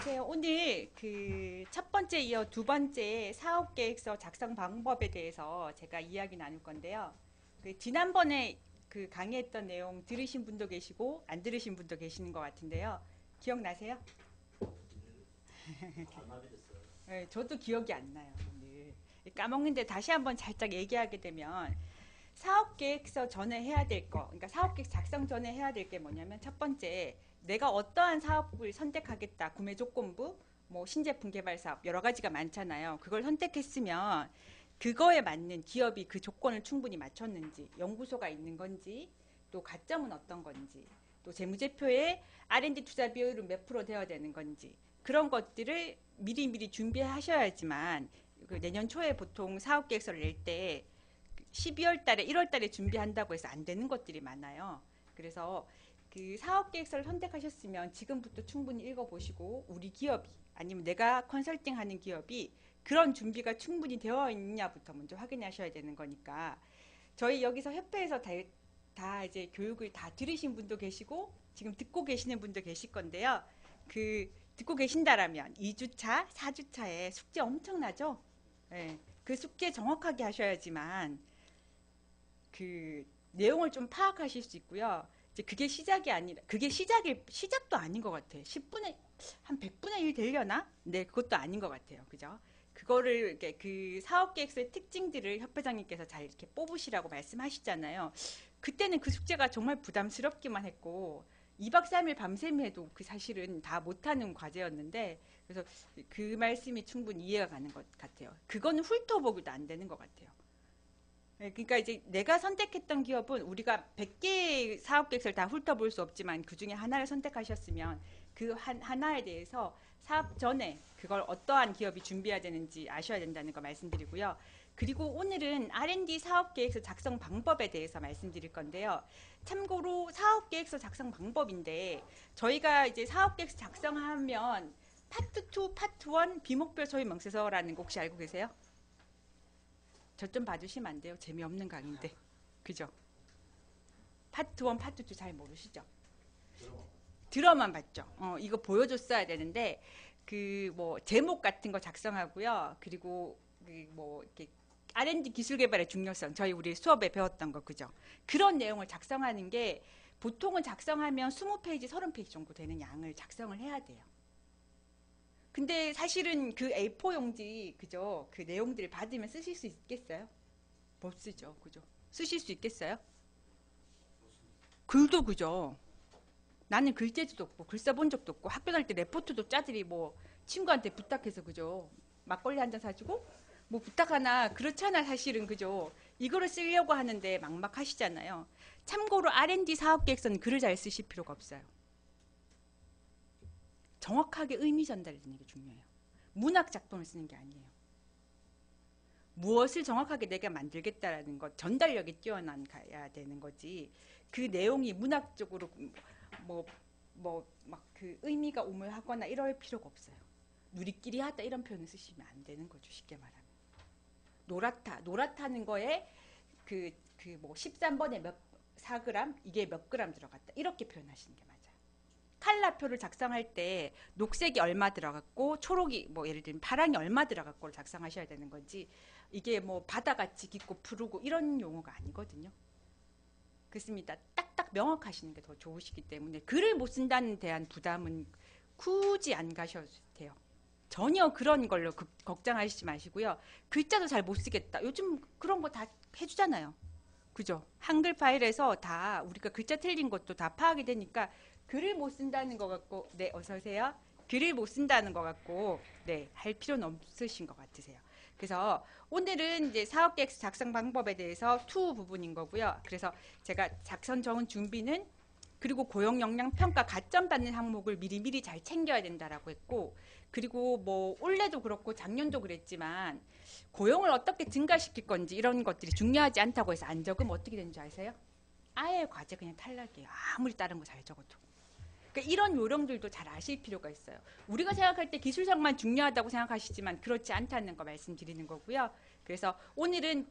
안녕하세요. 오늘 그 첫 번째 이어 두 번째 사업계획서 작성 방법에 대해서 제가 이야기 나눌 건데요. 그 지난번에 그 강의했던 내용 들으신 분도 계시고 안 들으신 분도 계시는 것 같은데요. 기억나세요? 반납이 됐어요. 네, 저도 기억이 안 나요. 오늘 까먹는데 다시 한번 살짝 얘기하게 되면 사업계획서 전에 해야 될 거, 그러니까 사업계획 작성 전에 해야 될 게 뭐냐면 첫 번째, 내가 어떠한 사업을 선택하겠다. 구매 조건부, 뭐 신제품 개발 사업 여러 가지가 많잖아요. 그걸 선택했으면 그거에 맞는 기업이 그 조건을 충분히 맞췄는지, 연구소가 있는 건지, 또 가점은 어떤 건지, 또 재무제표에 R&D 투자 비율은 몇 프로 되어야 되는 건지 그런 것들을 미리미리 준비하셔야지만 그 내년 초에 보통 사업계획서를 낼때 12월 달에 1월 달에 준비한다고 해서 안 되는 것들이 많아요. 그래서 그 사업 계획서를 선택하셨으면 지금부터 충분히 읽어보시고 우리 기업이 아니면 내가 컨설팅하는 기업이 그런 준비가 충분히 되어 있느냐부터 먼저 확인하셔야 되는 거니까 저희 여기서 협회에서 다 이제 교육을 다 들으신 분도 계시고 지금 듣고 계시는 분도 계실 건데요. 그 듣고 계신다라면 2주차, 4주차에 숙제 엄청나죠? 네, 그 숙제 정확하게 하셔야지만 그 내용을 좀 파악하실 수 있고요. 이제 그게 시작이 아니라 그게 시작도 아닌 것 같아요. 10분의 한 100분의 1 되려나? 네, 그것도 아닌 것 같아요. 그죠? 그거를 이렇게 그 사업 계획서의 특징들을 협회장님께서 잘 이렇게 뽑으시라고 말씀하시잖아요. 그때는 그 숙제가 정말 부담스럽기만 했고 2박 3일 밤샘이 해도 그 사실은 다 못하는 과제였는데 그래서 그 말씀이 충분히 이해가 가는 것 같아요. 그거는 훑어보기도 안 되는 것 같아요. 네, 그러니까 이제 내가 선택했던 기업은 우리가 100개의 사업 계획서를 다 훑어볼 수 없지만 그 중에 하나를 선택하셨으면 그 하나에 대해서 사업 전에 그걸 어떠한 기업이 준비해야 되는지 아셔야 된다는 거 말씀드리고요. 그리고 오늘은 R&D 사업 계획서 작성 방법에 대해서 말씀드릴 건데요. 참고로 사업 계획서 작성 방법인데 저희가 이제 사업 계획서 작성하면 파트 2, 파트 1 비목별 소위 명세서라는 거 혹시 알고 계세요? 저 좀 봐주시면 안 돼요? 재미없는 강의인데. 그죠? 파트 1, 파트 2 잘 모르시죠? 들어만 들어만 봤죠. 이거 보여줬어야 되는데, 그, 뭐, 제목 같은 거 작성하고요. 그리고, 그 뭐, 이렇게, R&D 기술 개발의 중요성. 저희 우리 수업에 배웠던 거, 그죠? 그런 내용을 작성하는 게, 보통은 작성하면 20페이지, 30페이지 정도 되는 양을 작성을 해야 돼요. 근데 사실은 그 A4 용지, 그죠? 그 내용들을 받으면 쓰실 수 있겠어요? 못 쓰죠. 그죠? 쓰실 수 있겠어요? 글도 그죠. 나는 글재주도 없고 글 써본 적도 없고 학교 다닐 때 레포트도 짜들이 뭐 친구한테 부탁해서 그죠. 막걸리 한 잔 사주고 뭐 부탁 하나 그렇잖아 사실은 그죠. 이거를 쓰려고 하는데 막막하시잖아요. 참고로 R&D 사업계획서는 글을 잘 쓰실 필요가 없어요. 정확하게 의미 전달을 되는 게 중요해요. 문학 작품을 쓰는 게 아니에요. 무엇을 정확하게 내가 만들겠다라는 것, 전달력이 뛰어난 가야 되는 거지. 그 내용이 문학적으로 뭐, 막 그 의미가 오물하거나 이럴 필요가 없어요. 누리끼리 하다 이런 표현을 쓰시면 안 되는 거죠. 쉽게 말하면. 노랗다는 거에 뭐 13번에 몇 4g, 이게 몇 g 들어갔다. 이렇게 표현하시는 게 맞아요. 칼라표를 작성할 때 녹색이 얼마 들어갔고 초록이 뭐 예를 들면 파랑이 얼마 들어갔고를 작성하셔야 되는 건지 이게 뭐 바다같이 깊고 푸르고 이런 용어가 아니거든요. 그렇습니다. 딱딱 명확하시는 게 더 좋으시기 때문에 글을 못 쓴다는 대한 부담은 굳이 안 가셔도 돼요. 전혀 그런 걸로 걱정하시지 마시고요. 글자도 잘 못 쓰겠다. 요즘 그런 거 다 해주잖아요. 그죠? 한글 파일에서 다 우리가 글자 틀린 것도 다 파악이 되니까 글을 못 쓴다는 것 같고, 네, 어서 오세요. 글을 못 쓴다는 것 같고, 네, 할 필요는 없으신 것 같으세요. 그래서 오늘은 이제 사업계획 작성 방법에 대해서 투 부분인 거고요. 그래서 제가 작성 적은 준비는 그리고 고용 역량 평가 가점 받는 항목을 미리미리 잘 챙겨야 된다라고 했고, 그리고 뭐 올해도 그렇고 작년도 그랬지만 고용을 어떻게 증가시킬 건지 이런 것들이 중요하지 않다고 해서 안 적으면 어떻게 되는지 아세요? 아예 과제 그냥 탈락이에요. 아무리 다른 거 잘 적어도. 그러니까 이런 요령들도 잘 아실 필요가 있어요. 우리가 생각할 때 기술상만 중요하다고 생각하시지만 그렇지 않다는 거 말씀드리는 거고요. 그래서 오늘은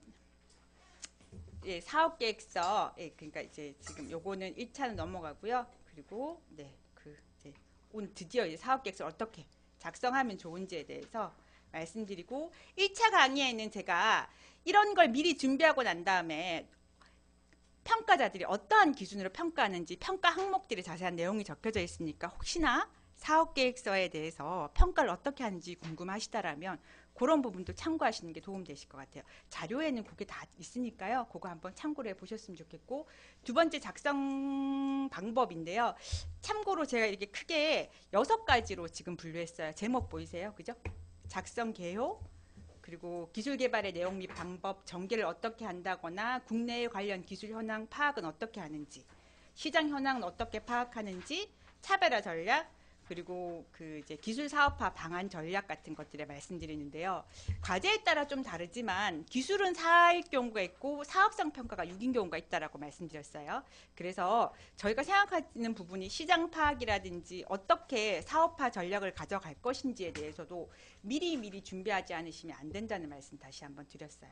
예, 사업계획서, 예, 그러니까 이제 지금 요거는 1차는 넘어가고요. 그리고 네, 그 이제 오늘 드디어 이제 사업계획서를 어떻게 작성하면 좋은지에 대해서 말씀드리고 1차 강의에는 제가 이런 걸 미리 준비하고 난 다음에 평가자들이 어떠한 기준으로 평가하는지 평가 항목들이 자세한 내용이 적혀져 있으니까 혹시나 사업계획서에 대해서 평가를 어떻게 하는지 궁금하시다라면 그런 부분도 참고하시는 게 도움되실 것 같아요. 자료에는 그게 다 있으니까요. 그거 한번 참고를 해보셨으면 좋겠고 두 번째 작성 방법인데요. 참고로 제가 이렇게 크게 6가지로 지금 분류했어요. 제목 보이세요? 그죠? 작성 개요, 그리고 기술 개발의 내용 및 방법, 전개를 어떻게 한다거나 국내에 관련 기술 현황 파악은 어떻게 하는지, 시장 현황은 어떻게 파악하는지, 차별화 전략, 그리고 그 이제 기술 사업화 방안 전략 같은 것들을 말씀드리는데요. 과제에 따라 좀 다르지만 기술은 4일 경우가 있고 사업성 평가가 6인 경우가 있다라고 말씀드렸어요. 그래서 저희가 생각하는 부분이 시장 파악이라든지 어떻게 사업화 전략을 가져갈 것인지에 대해서도 미리 준비하지 않으시면 안 된다는 말씀 다시 한번 드렸어요.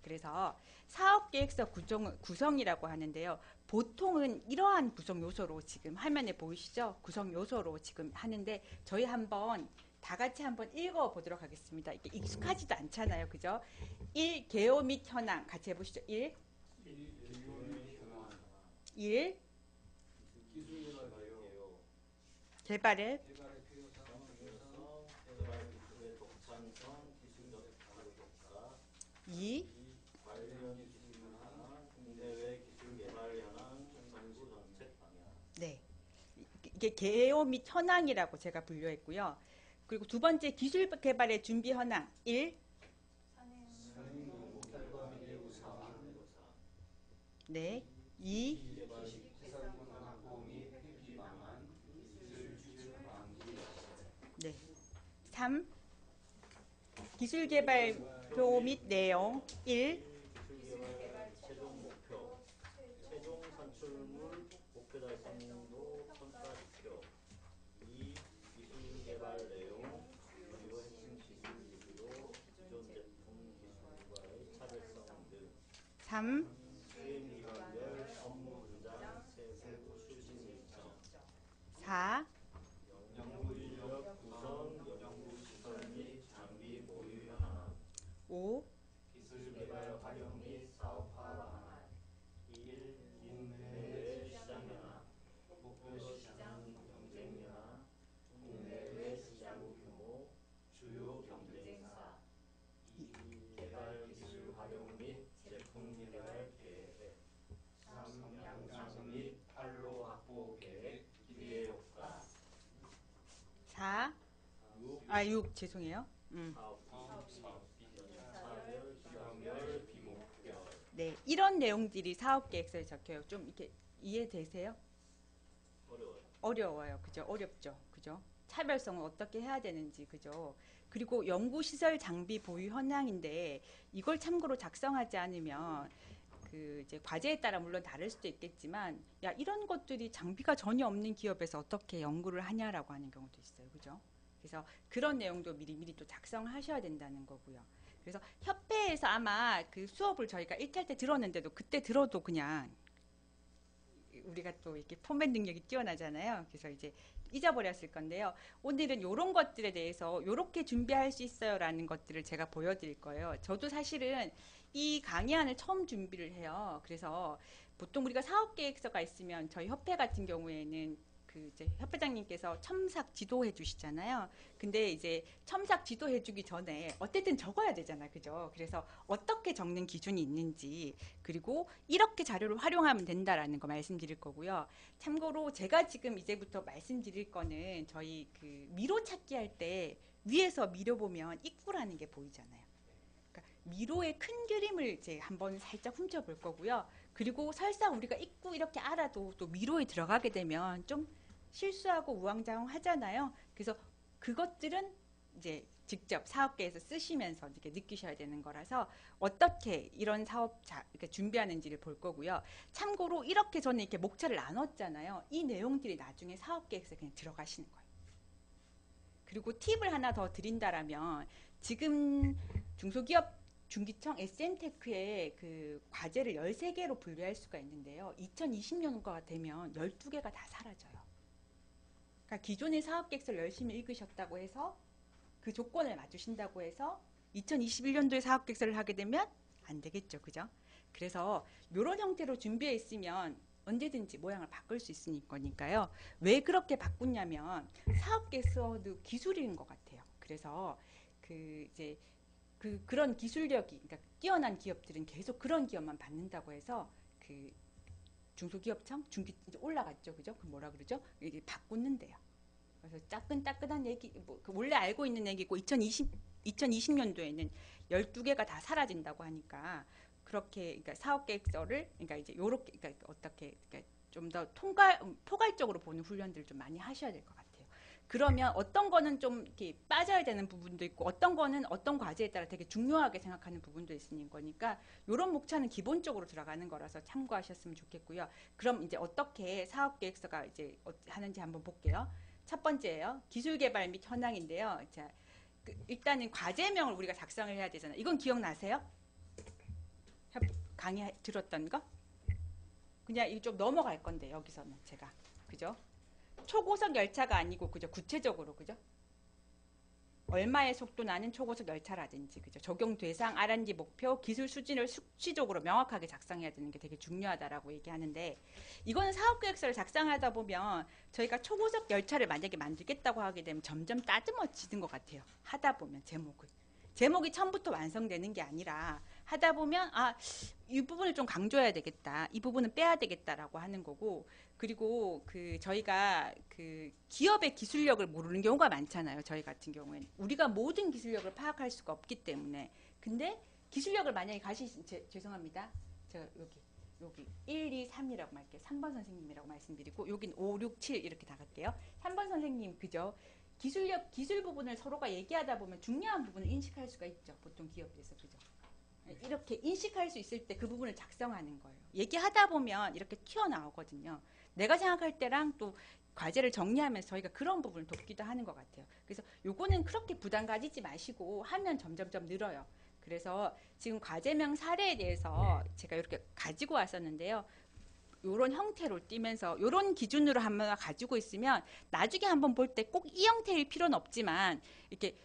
그래서 사업계획서 구성이라고 하는데요. 보통은 이러한 구성 요소로 지금 화면에 보이시죠? 구성 요소로 지금 하는데 저희 한번 다 같이 한번 읽어보도록 하겠습니다. 이게 익숙하지도 않잖아요. 그죠? 1. 개요 및 현황 같이 해보시죠. 1. 1. 개발의 2. 네. 이게 개요 및 현황이라고 제가 분류했고요. 그리고 두 번째 기술 개발의 준비 현황 1. 네. 2. 네. 3. 기술 개발표 및 내용 1. 최종 목표, 최종 산출물 목표 달성도 평가 지표. 2. 기술 개발 내용, 그리고 핵심 기술 리뷰로 기존 제품 기술과의 차별성 등. 3. 수행기관별 업무 분장, 세부 수신 일정. 4. 연구 인력 구성, 연구 시설 및 장비 보유 현황. 5. 기술 개발 활용 및 사업화 방안. 1. 국내외 시장 현황, 목표 시장 경쟁 현황, 국내외 시장 규모, 주요 경쟁사. 2. 개발 기술 활용 및 제품 개발 계획. 3. 양상 및 판로 확보 계획, 기대 효과. 4. 6 죄송해요. 연차별, 기간별, 비목별. 네, 이런 내용들이 사업계획서에 적혀요. 좀 이렇게 이해되세요? 어려워요. 어려워요. 그죠? 어렵죠. 그죠? 차별성을 어떻게 해야 되는지, 그죠? 그리고 연구시설 장비 보유 현황인데 이걸 참고로 작성하지 않으면 그 이제 과제에 따라 물론 다를 수도 있겠지만 야 이런 것들이 장비가 전혀 없는 기업에서 어떻게 연구를 하냐라고 하는 경우도 있어요. 그죠? 그래서 그런 내용도 미리미리 또 작성하셔야 된다는 거고요. 그래서 협회에서 아마 그 수업을 저희가 1탈 때 들었는데도 그때 들어도 그냥 우리가 또 이렇게 포맷 능력이 뛰어나잖아요. 그래서 이제 잊어버렸을 건데요. 오늘은 이런 것들에 대해서 이렇게 준비할 수 있어요라는 것들을 제가 보여드릴 거예요. 저도 사실은 이 강의안을 처음 준비를 해요. 그래서 보통 우리가 사업계획서가 있으면 저희 협회 같은 경우에는 그 이제 협회장님께서 첨삭 지도해 주시잖아요. 근데 이제 첨삭 지도해 주기 전에 어쨌든 적어야 되잖아요. 그죠? 그래서 어떻게 적는 기준이 있는지 그리고 이렇게 자료를 활용하면 된다라는 거 말씀드릴 거고요. 참고로 제가 지금 이제부터 말씀드릴 거는 저희 그 미로 찾기 할 때 위에서 미로 보면 입구라는 게 보이잖아요. 그러니까 미로의 큰 그림을 이제 한번 살짝 훔쳐볼 거고요. 그리고 설사 우리가 입구 이렇게 알아도 또 미로에 들어가게 되면 좀 실수하고 우왕좌왕 하잖아요. 그래서 그것들은 이제 직접 사업계에서 쓰시면서 이렇게 느끼셔야 되는 거라서 어떻게 이런 이렇게 준비하는지를 볼 거고요. 참고로 이렇게 저는 이렇게 목차를 나눴잖아요. 이 내용들이 나중에 사업계획서에 그냥 들어가시는 거예요. 그리고 팁을 하나 더 드린다라면 지금 중소기업 중기청 SM테크의 그 과제를 13개로 분류할 수가 있는데요. 2020년도가 되면 12개가 다 사라져요. 그러니까 기존의 사업계획서를 열심히 읽으셨다고 해서 그 조건을 맞추신다고 해서 2021년도에 사업계획서를 하게 되면 안 되겠죠. 그죠? 그래서 이런 형태로 준비해 있으면 언제든지 모양을 바꿀 수 있을 거니까요. 왜 그렇게 바꾸냐면 사업계획서도 기술인 것 같아요. 그래서 이제 그런 기술력이, 그러니까 뛰어난 기업들은 계속 그런 기업만 받는다고 해서 중소기업청 이제 올라갔죠, 그죠? 그 뭐라 그러죠? 이게 바꾸는데요. 그래서 따끈따끈한 얘기, 원래 알고 있는 얘기고 2020년도에는 12개가 다 사라진다고 하니까 그렇게, 그러니까 사업계획서를, 그러니까 이제 요렇게, 그러니까 어떻게, 그러니까 좀 더 포괄적으로 보는 훈련들을 좀 많이 하셔야 될 것 같아요. 그러면 어떤 거는 좀 이렇게 빠져야 되는 부분도 있고, 어떤 거는 어떤 과제에 따라 되게 중요하게 생각하는 부분도 있으니 거니까, 요런 목차는 기본적으로 들어가는 거라서 참고하셨으면 좋겠고요. 그럼 이제 어떻게 사업계획서가 이제 하는지 한번 볼게요. 첫 번째예요. 기술개발 및 현황인데요. 자, 일단은 과제명을 우리가 작성을 해야 되잖아요. 이건 기억나세요? 강의 들었던 거? 그냥 이거 좀 넘어갈 건데, 여기서는 제가. 그죠? 초고속 열차가 아니고, 그죠? 구체적으로, 그죠? 얼마의 속도 나는 초고속 열차라든지, 그죠? 적용 대상, R&D 목표, 기술 수준을 수치적으로 명확하게 작성해야 되는 게 되게 중요하다라고 얘기하는데, 이거는 사업계획서를 작성하다 보면 저희가 초고속 열차를 만약에 만들겠다고 하게 되면 점점 따듬어지는 것 같아요. 하다 보면 제목이 처음부터 완성되는 게 아니라 하다 보면 이 부분을 좀 강조해야 되겠다, 이 부분은 빼야 되겠다라고 하는 거고, 그리고 저희가 기업의 기술력을 모르는 경우가 많잖아요. 저희 같은 경우에는 우리가 모든 기술력을 파악할 수가 없기 때문에. 근데 기술력을 만약에 죄송합니다. 제가 여기 1, 2, 3이라고 말할게요. 3번 선생님이라고 말씀드리고, 여긴 5, 6, 7 이렇게 나갈게요. 3번 선생님, 그죠? 기술 부분을 서로가 얘기하다 보면 중요한 부분을 인식할 수가 있죠. 보통 기업에서, 그죠? 이렇게 인식할 수 있을 때 그 부분을 작성하는 거예요. 얘기하다 보면 이렇게 튀어나오거든요. 내가 생각할 때랑 또 과제를 정리하면서 저희가 그런 부분을 돕기도 하는 것 같아요. 그래서 요거는 그렇게 부담 가지지 마시고 하면 점점점 늘어요. 그래서 지금 과제명 사례에 대해서 제가 이렇게 가지고 왔었는데요. 요런 형태로 띄면서 요런 기준으로 한번 가지고 있으면 나중에 한번 볼 때 꼭 이 형태일 필요는 없지만, 이렇게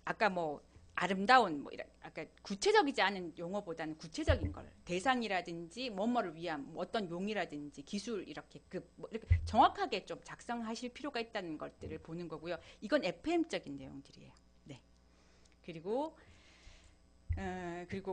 아까 뭐 아름다운, 아까 구체적이지 않은 용어보다는 구체적인 걸, 대상이라든지 뭐뭐를 위한 어떤 용이라든지 기술, 이렇게 이렇게 정확하게 좀 작성하실 필요가 있다는 것들을 보는 거고요. 이건 FM적인 내용들이에요. 네. 그리고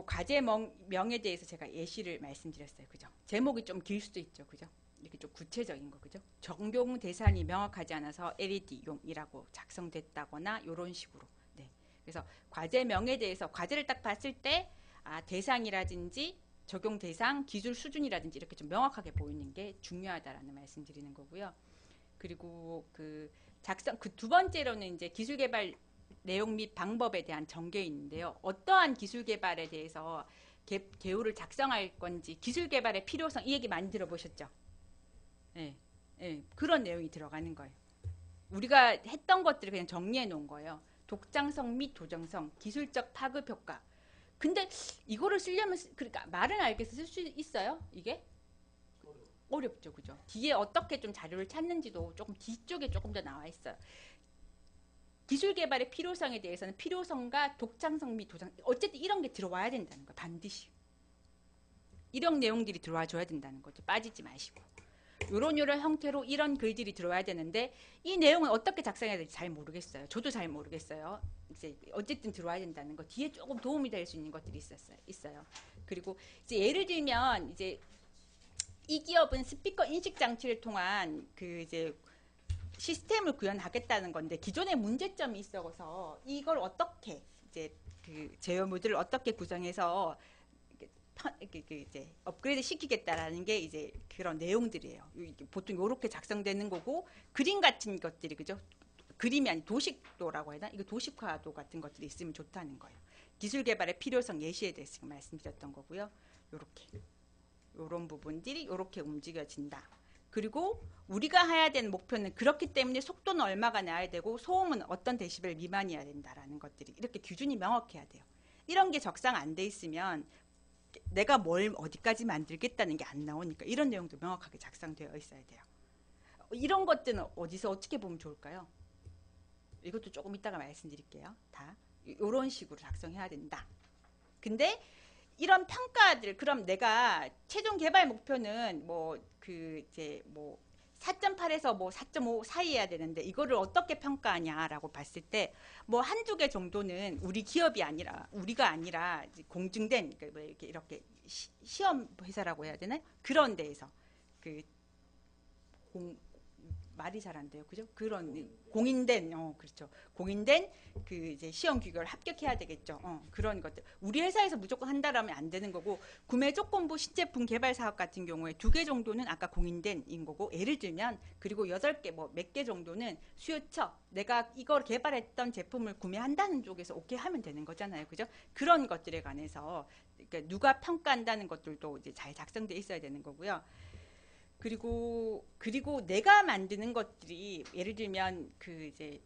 과제명에 대해서 제가 예시를 말씀드렸어요. 그죠? 제목이 좀 길 수도 있죠. 그죠? 이렇게 좀 구체적인 거, 그죠? 적용 대상이 명확하지 않아서 LED용이라고 작성됐다거나 이런 식으로. 네. 그래서 과제명에 대해서 과제를 딱 봤을 때 대상이라든지 적용 대상, 기술 수준이라든지 이렇게 좀 명확하게 보이는 게 중요하다라는 말씀드리는 거고요. 그리고 두 번째로는 이제 기술 개발 내용 및 방법에 대한 전개인데요. 어떠한 기술 개발에 대해서 개요를 작성할 건지, 기술 개발의 필요성, 이 얘기 많이 들어보셨죠? 네, 네, 그런 내용이 들어가는 거예요. 우리가 했던 것들을 그냥 정리해 놓은 거예요. 독창성 및 도정성, 기술적 파급 효과. 근데 이거를 쓰려면, 그러니까 말은 알겠어, 쓸 수 있어요? 이게? 어렵죠, 그죠? 뒤에 어떻게 좀 자료를 찾는지도 조금 뒤쪽에 조금 더 나와 있어요. 기술 개발의 필요성에 대해서는 필요성과 독창성 및 도장, 어쨌든 이런 게 들어와야 된다는 거예요. 반드시. 이런 내용들이 들어와 줘야 된다는 거죠. 빠지지 마시고. 요런 형태로 이런 글들이 들어와야 되는데, 이 내용은 어떻게 작성해야 될지 잘 모르겠어요. 저도 잘 모르겠어요. 이제 어쨌든 들어와야 된다는 거. 뒤에 조금 도움이 될 수 있는 것들이 있어요. 그리고 이제 예를 들면, 이제 이 기업은 스피커 인식 장치를 통한 이제 시스템을 구현하겠다는 건데, 기존에 문제점이 있어서 이걸 어떻게 이제 제어 모듈을 어떻게 구성해서 이제 업그레이드 시키겠다라는 게 이제 그런 내용들이에요. 보통 이렇게 작성되는 거고, 그림 같은 것들이, 그죠? 그림이 아닌 도식도라고 해야 되나? 이거 도식화도 같은 것들이 있으면 좋다는 거예요. 기술 개발의 필요성 예시에 대해서 말씀드렸던 거고요. 요런 부분들이 이렇게 움직여진다. 그리고 우리가 해야 되는 목표는 그렇기 때문에 속도는 얼마가 나야 되고 소음은 어떤 데시벨 미만이어야 된다라는 것들이 이렇게 기준이 명확해야 돼요. 이런 게 적상 안 돼 있으면 내가 뭘 어디까지 만들겠다는 게 안 나오니까 이런 내용도 명확하게 작성되어 있어야 돼요. 이런 것들은 어디서 어떻게 보면 좋을까요? 이것도 조금 이따가 말씀드릴게요. 다 이런 식으로 작성해야 된다. 근데 이런 평가들, 그럼 내가 최종 개발 목표는 뭐 그 이제 뭐 4.8에서 뭐 4.5 사이여야 되는데 이거를 어떻게 평가하냐라고 봤을 때 뭐 한두 개 정도는 우리 기업이 아니라 우리가 아니라 이제 공증된 뭐 이렇게 시험 회사라고 해야 되나요? 그런 데에서 그 말이 잘 안 돼요. 그죠? 그런 공인된 그렇죠. 공인된 그 이제 시험 규격을 합격해야 되겠죠. 그런 것들. 우리 회사에서 무조건 한다라면 안 되는 거고 구매 조건부 신제품 개발 사업 같은 경우에 2개 정도는 아까 공인된인 거고 예를 들면 그리고 8개 뭐 몇 개 정도는 수요처 내가 이걸 개발했던 제품을 구매한다는 쪽에서 오케이 하면 되는 거잖아요. 그죠? 그런 것들에 관해서 그러니까 누가 평가한다는 것들도 이제 잘 작성돼 있어야 되는 거고요. 그리고 내가 만드는 것들이 예를 들면 그 이제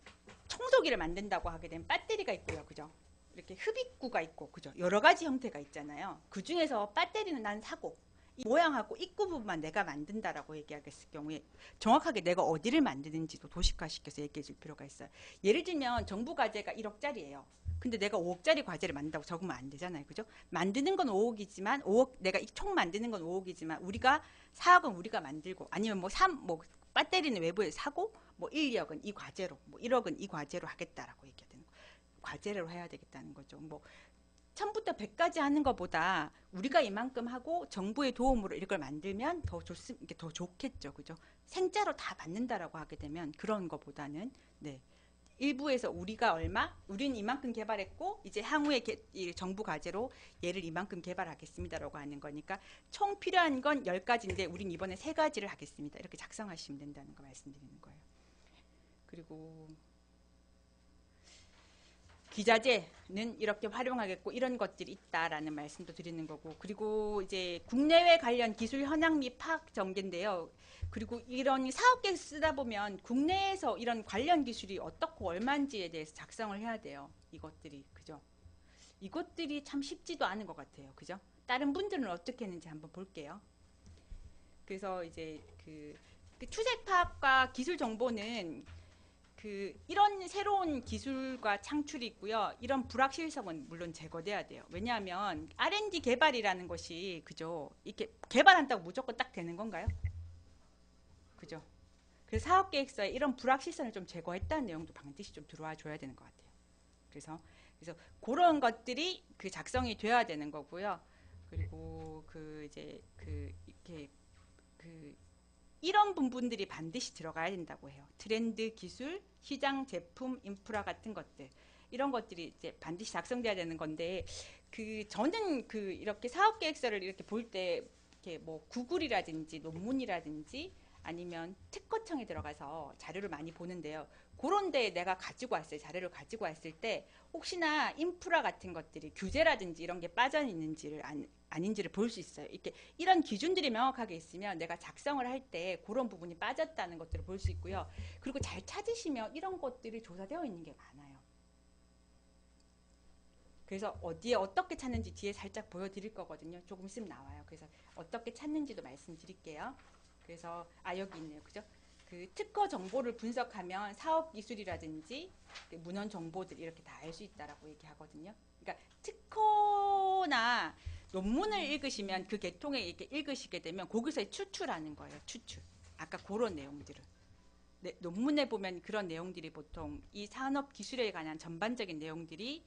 청소기를 만든다고 하게 되면 배터리가 있고요, 그죠? 이렇게 흡입구가 있고, 그죠? 여러 가지 형태가 있잖아요. 그 중에서 배터리는 난 사고 이 모양하고 입구 부분만 내가 만든다라고 얘기하겠을 경우에 정확하게 내가 어디를 만드는지도 도식화시켜서 얘기해 줄 필요가 있어요. 예를 들면 정부 과제가 1억짜리예요. 근데 내가 5억짜리 과제를 만든다고 적으면 안 되잖아요. 그죠? 만드는 건 5억이지만 5억 내가 총 만드는 건 5억이지만 우리가 4억은 우리가 만들고 아니면 뭐 배터리는 외부에 사고 뭐 1억은 이 과제로 뭐 1억은 이 과제로 하겠다라고 얘기해야 되는 거. 과제로 해야 되겠다는 거죠. 뭐 1000부터 100까지 하는 것보다 우리가 이만큼 하고 정부의 도움으로 이걸 만들면 더 좋겠죠. 그죠? 생짜로 다 받는다라고 하게 되면 그런 것보다는 네. 일부에서 우리가 우리는 이만큼 개발했고 이제 향후에 정부 과제로 얘를 이만큼 개발하겠습니다라고 하는 거니까 총 필요한 건 10가지인데 우린 이번에 3가지를 하겠습니다. 이렇게 작성하시면 된다는 거 말씀드리는 거예요. 그리고 기자재는 이렇게 활용하겠고 이런 것들이 있다라는 말씀도 드리는 거고 그리고 이제 국내외 관련 기술 현황 및 파악 전개인데요. 그리고 이런 사업계획 쓰다 보면 국내에서 이런 관련 기술이 어떻고 얼마인지에 대해서 작성을 해야 돼요. 이것들이 그죠? 이것들이 참 쉽지도 않은 것 같아요. 그죠? 다른 분들은 어떻게 했는지 한번 볼게요. 그래서 이제 그 추세 파악과 기술 정보는 이런 새로운 기술과 창출이 있고요. 이런 불확실성은 물론 제거돼야 돼요. 왜냐하면 R&D 개발이라는 것이 그죠? 이렇게 개발한다고 무조건 딱 되는 건가요? 그죠? 그래서 사업계획서에 이런 불확실성을 좀 제거했다는 내용도 반드시 좀 들어와 줘야 되는 것 같아요. 그래서 그런 것들이 작성이 돼야 되는 거고요. 그리고 이렇게 이런 부분들이 반드시 들어가야 된다고 해요. 트렌드, 기술, 시장, 제품, 인프라 같은 것들. 이런 것들이 이제 반드시 작성돼야 되는 건데, 저는 이렇게 사업계획서를 이렇게 볼 때, 이렇게 뭐 구글이라든지 논문이라든지 아니면 특허청에 들어가서 자료를 많이 보는데요. 그런 데 내가 자료를 가지고 왔을 때, 혹시나 인프라 같은 것들이 규제라든지 이런 게 빠져 있는지를 아닌지를 볼 수 있어요. 이렇게 이런 기준들이 명확하게 있으면 내가 작성을 할 때 그런 부분이 빠졌다는 것들을 볼 수 있고요. 그리고 잘 찾으시면 이런 것들이 조사되어 있는 게 많아요. 그래서 어디에 어떻게 찾는지 뒤에 살짝 보여드릴 거거든요. 조금 있으면 나와요. 그래서 어떻게 찾는지도 말씀드릴게요. 그래서 여기 있네요. 그죠? 특허 정보를 분석하면 사업 기술이라든지 문헌 정보들 이렇게 다 알 수 있다라고 얘기하거든요. 그러니까 특허나 논문을 읽으시면 그 계통에 이렇게 읽으시게 되면 거기서의 추출하는 거예요. 추출. 아까 그런 내용들을. 네, 논문에 보면 그런 내용들이 보통 이 산업 기술에 관한 전반적인 내용들이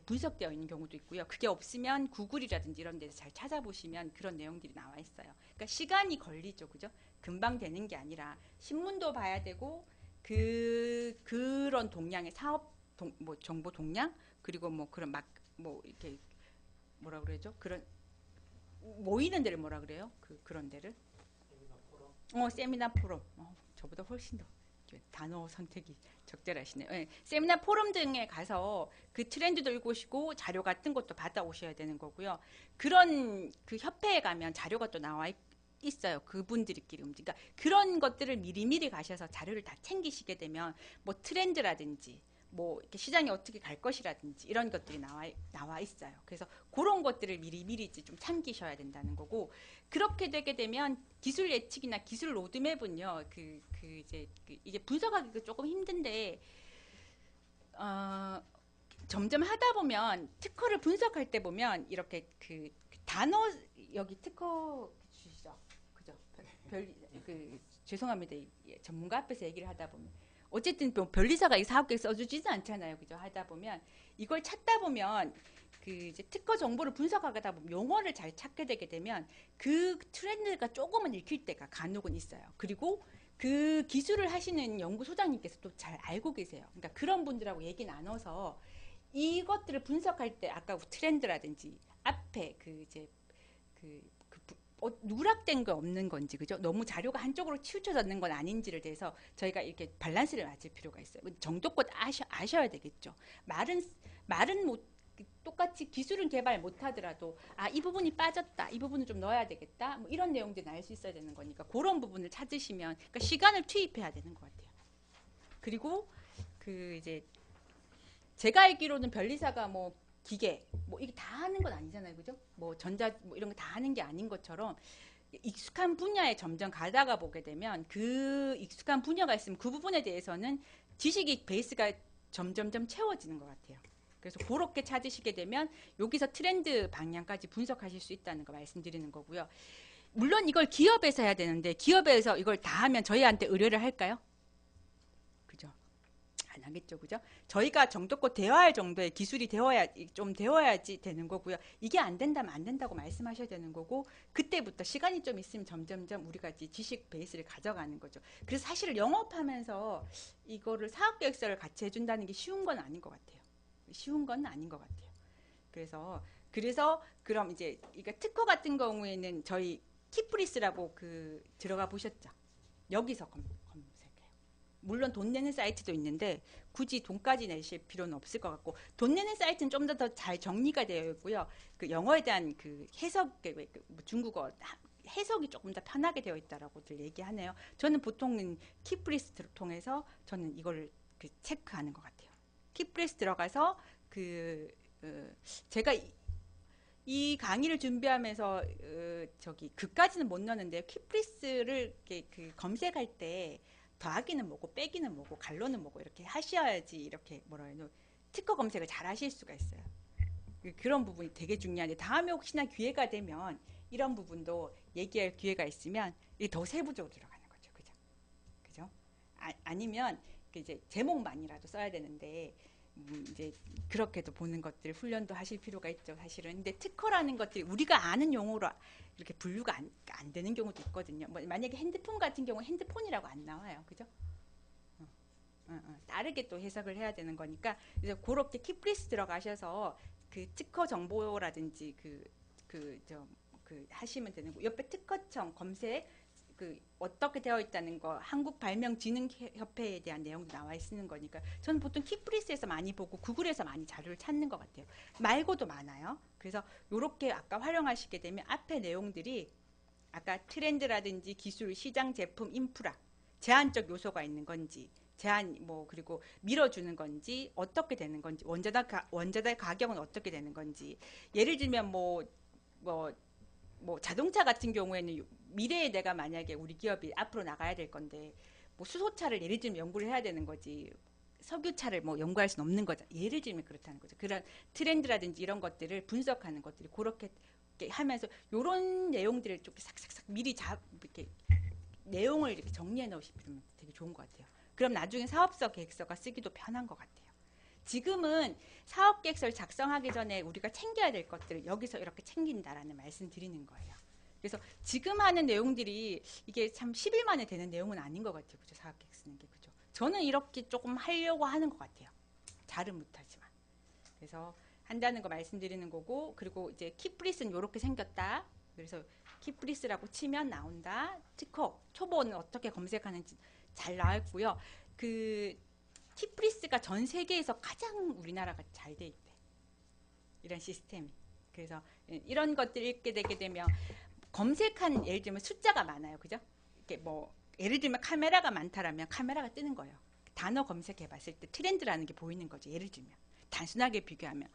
분석되어 있는 경우도 있고요. 그게 없으면 구글이라든지 이런 데서 잘 찾아보시면 그런 내용들이 나와 있어요. 그러니까 시간이 걸리죠. 그죠? 금방 되는 게 아니라 신문도 봐야 되고 그런 동량의 정보 동량 그리고 뭐 그런 이렇게 뭐라 그러죠? 그런 모이는 데를 뭐라 그래요? 그런 데를 세미나 포럼. 저보다 훨씬 더 단어 선택이 적절하시네요. 네, 세미나 포럼 등에 가서 그 트렌드도 읽으시고 자료 같은 것도 받아오셔야 되는 거고요. 그런 협회에 가면 자료가 또 나와 있어요. 그분들끼리 그러니까 그런 것들을 미리미리 가셔서 자료를 다 챙기시게 되면 뭐 트렌드라든지 뭐 이렇게 시장이 어떻게 갈 것이라든지 이런 것들이 나와 있어요. 그래서 그런 것들을 미리미리 좀 챙기셔야 된다는 거고 그렇게 되게 되면 기술 예측이나 기술 로드맵은요. 이게 분석하기가 조금 힘든데 점점 하다 보면 특허를 분석할 때 보면 이렇게 그 단어 여기 특허 주시죠, 그죠? 죄송합니다. 전문가 앞에서 얘기를 하다 보면 어쨌든 뭐 변리사가 이 사업계획 써주지는 않잖아요, 그죠? 하다 보면 이걸 찾다 보면 그 이제 특허 정보를 분석하다 보면 용어를 잘 찾게 되게 되면 그 트렌드가 조금은 읽힐 때가 간혹은 있어요. 그리고 그 기술을 하시는 연구소장님께서 또 잘 알고 계세요. 그러니까 그런 분들하고 얘기 나눠서 이것들을 분석할 때 아까 트렌드라든지 앞에 그 이제 누락된 거 없는 건지, 그죠? 너무 자료가 한쪽으로 치우쳐졌는 건 아닌지를 대해서 저희가 이렇게 밸런스를 맞을 필요가 있어요. 정도껏 아셔야 되겠죠. 말은 못 똑같이 기술은 개발 못 하더라도 이 부분이 빠졌다, 이 부분을 좀 넣어야 되겠다, 뭐 이런 내용들이 알 수 있어야 되는 거니까 그런 부분을 찾으시면, 그러니까 시간을 투입해야 되는 것 같아요. 그리고 그 이제 제가 알기로는 변리사가 뭐 기계 뭐 이게 다 하는 건 아니잖아요, 그죠? 뭐 전자 뭐 이런 거 다 하는 게 아닌 것처럼 익숙한 분야에 점점 가다가 보게 되면 그 익숙한 분야가 있으면 그 부분에 대해서는 지식이 베이스가 점점점 채워지는 것 같아요. 그래서 그렇게 찾으시게 되면 여기서 트렌드 방향까지 분석하실 수 있다는 거 말씀드리는 거고요. 물론 이걸 기업에서 해야 되는데 기업에서 이걸 다 하면 저희한테 의뢰를 할까요? 그죠? 안 하겠죠, 그죠? 저희가 정도껏 대화할 정도의 기술이 되어야지 되는 거고요. 이게 안 된다면 안 된다고 말씀하셔야 되는 거고, 그때부터 시간이 좀 있으면 점점점 우리가 이제 지식 베이스를 가져가는 거죠. 그래서 사실 영업하면서 이거를 사업계획서를 같이 해준다는 게 쉬운 건 아닌 것 같아요. 쉬운 건 아닌 것 같아요. 그래서 그럼 이제 그러니까 특허 같은 경우에는 저희 키프리스라고 들어가 보셨죠? 여기서 검색해요. 물론 돈 내는 사이트도 있는데 굳이 돈까지 내실 필요는 없을 것 같고, 돈 내는 사이트는 좀 더 잘 정리가 되어 있고요. 그 영어에 대한 그 해석, 중국어 해석이 조금 더 편하게 되어 있다라고들 얘기하네요. 저는 보통은 키프리스트를 통해서 저는 이걸 체크하는 것 같아요. 키프리스 들어가서 제가 이 강의를 준비하면서 그까지는 못 넣었는데요. 키프리스를 이렇게 검색할 때 더하기는 뭐고 빼기는 뭐고 갈로는 뭐고 이렇게 하셔야지 이렇게 특허 검색을 잘 하실 수가 있어요. 그런 부분이 되게 중요한데 다음에 혹시나 기회가 되면 이런 부분도 얘기할 기회가 있으면 더 세부적으로 들어가는 거죠. 그죠? 아니면 이제 제목만이라도 써야 되는데 이제 그렇게도 보는 것들 훈련도 하실 필요가 있죠, 사실은. 근데 특허라는 것들이 우리가 아는 용어로 이렇게 분류가 안 되는 경우도 있거든요. 뭐 만약에 핸드폰 같은 경우 핸드폰이라고 안 나와요, 그죠? 다르게 또 해석을 해야 되는 거니까 이제 그렇게 키프리스 들어가셔서 그 특허 정보라든지 하시면 되는 거. 옆에 특허청 검색 어떻게 되어 있다는 거, 한국발명진흥협회에 대한 내용도 나와 있는 거니까 저는 보통 키프리스에서 많이 보고 구글에서 많이 자료를 찾는 것 같아요. 말고도 많아요. 그래서 이렇게 아까 활용하시게 되면 앞에 내용들이 아까 트렌드라든지 기술, 시장, 제품, 인프라, 제한적 요소가 있는 건지, 그리고 밀어주는 건지, 어떻게 되는 건지, 원자재 가격은 어떻게 되는 건지, 예를 들면 자동차 같은 경우에는 미래에 내가 만약에 우리 기업이 앞으로 나가야 될 건데 뭐 수소차를 예를 들면 연구를 해야 되는 거지 석유차를 뭐 연구할 수는 없는 거죠. 예를 들면 그렇다는 거죠. 그런 트렌드라든지 이런 것들을 분석하는 것들이 그렇게 하면서 이런 내용들을 좀 싹싹싹 미리 이렇게 내용을 이렇게 정리해 놓으시면 되게 좋은 것 같아요. 그럼 나중에 사업서 계획서가 쓰기도 편한 것 같아요. 지금은 사업계획서를 작성하기 전에 우리가 챙겨야 될 것들을 여기서 이렇게 챙긴다라는 말씀 드리는 거예요. 그래서 지금 하는 내용들이 이게 참 10일 만에 되는 내용은 아닌 것 같아요. 그죠? 사업계획 쓰는 게. 그죠? 저는 이렇게 조금 하려고 하는 것 같아요. 잘은 못하지만. 그래서 한다는 거 말씀드리는 거고, 그리고 이제 키프리스는 이렇게 생겼다. 그래서 키프리스라고 치면 나온다. 특허, 초보는 어떻게 검색하는지 잘 나왔고요. 키프리스가 전 세계에서 가장 우리나라가 잘 돼 있대. 이런 시스템이. 그래서 이런 것들 읽게 되게 되면 예를 들면 숫자가 많아요. 그죠? 이렇게 예를 들면 카메라가 많다라면 카메라가 뜨는 거예요. 단어 검색해 봤을 때 트렌드라는 게 보이는 거죠. 예를 들면. 단순하게 비교하면.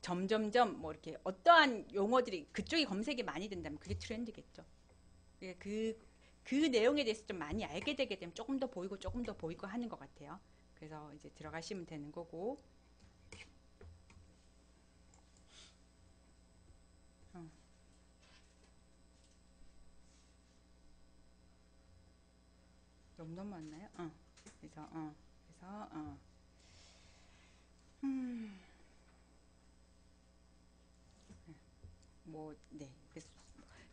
점점점 이렇게 어떠한 용어들이 그쪽이 검색이 많이 된다면 그게 트렌드겠죠. 그 내용에 대해서 좀 많이 알게 되게 되면 조금 더 보이고 하는 것 같아요. 그래서 이제 들어가시면 되는 거고. 너무 넘어왔나요? 그래서 뭐, 네. 그래서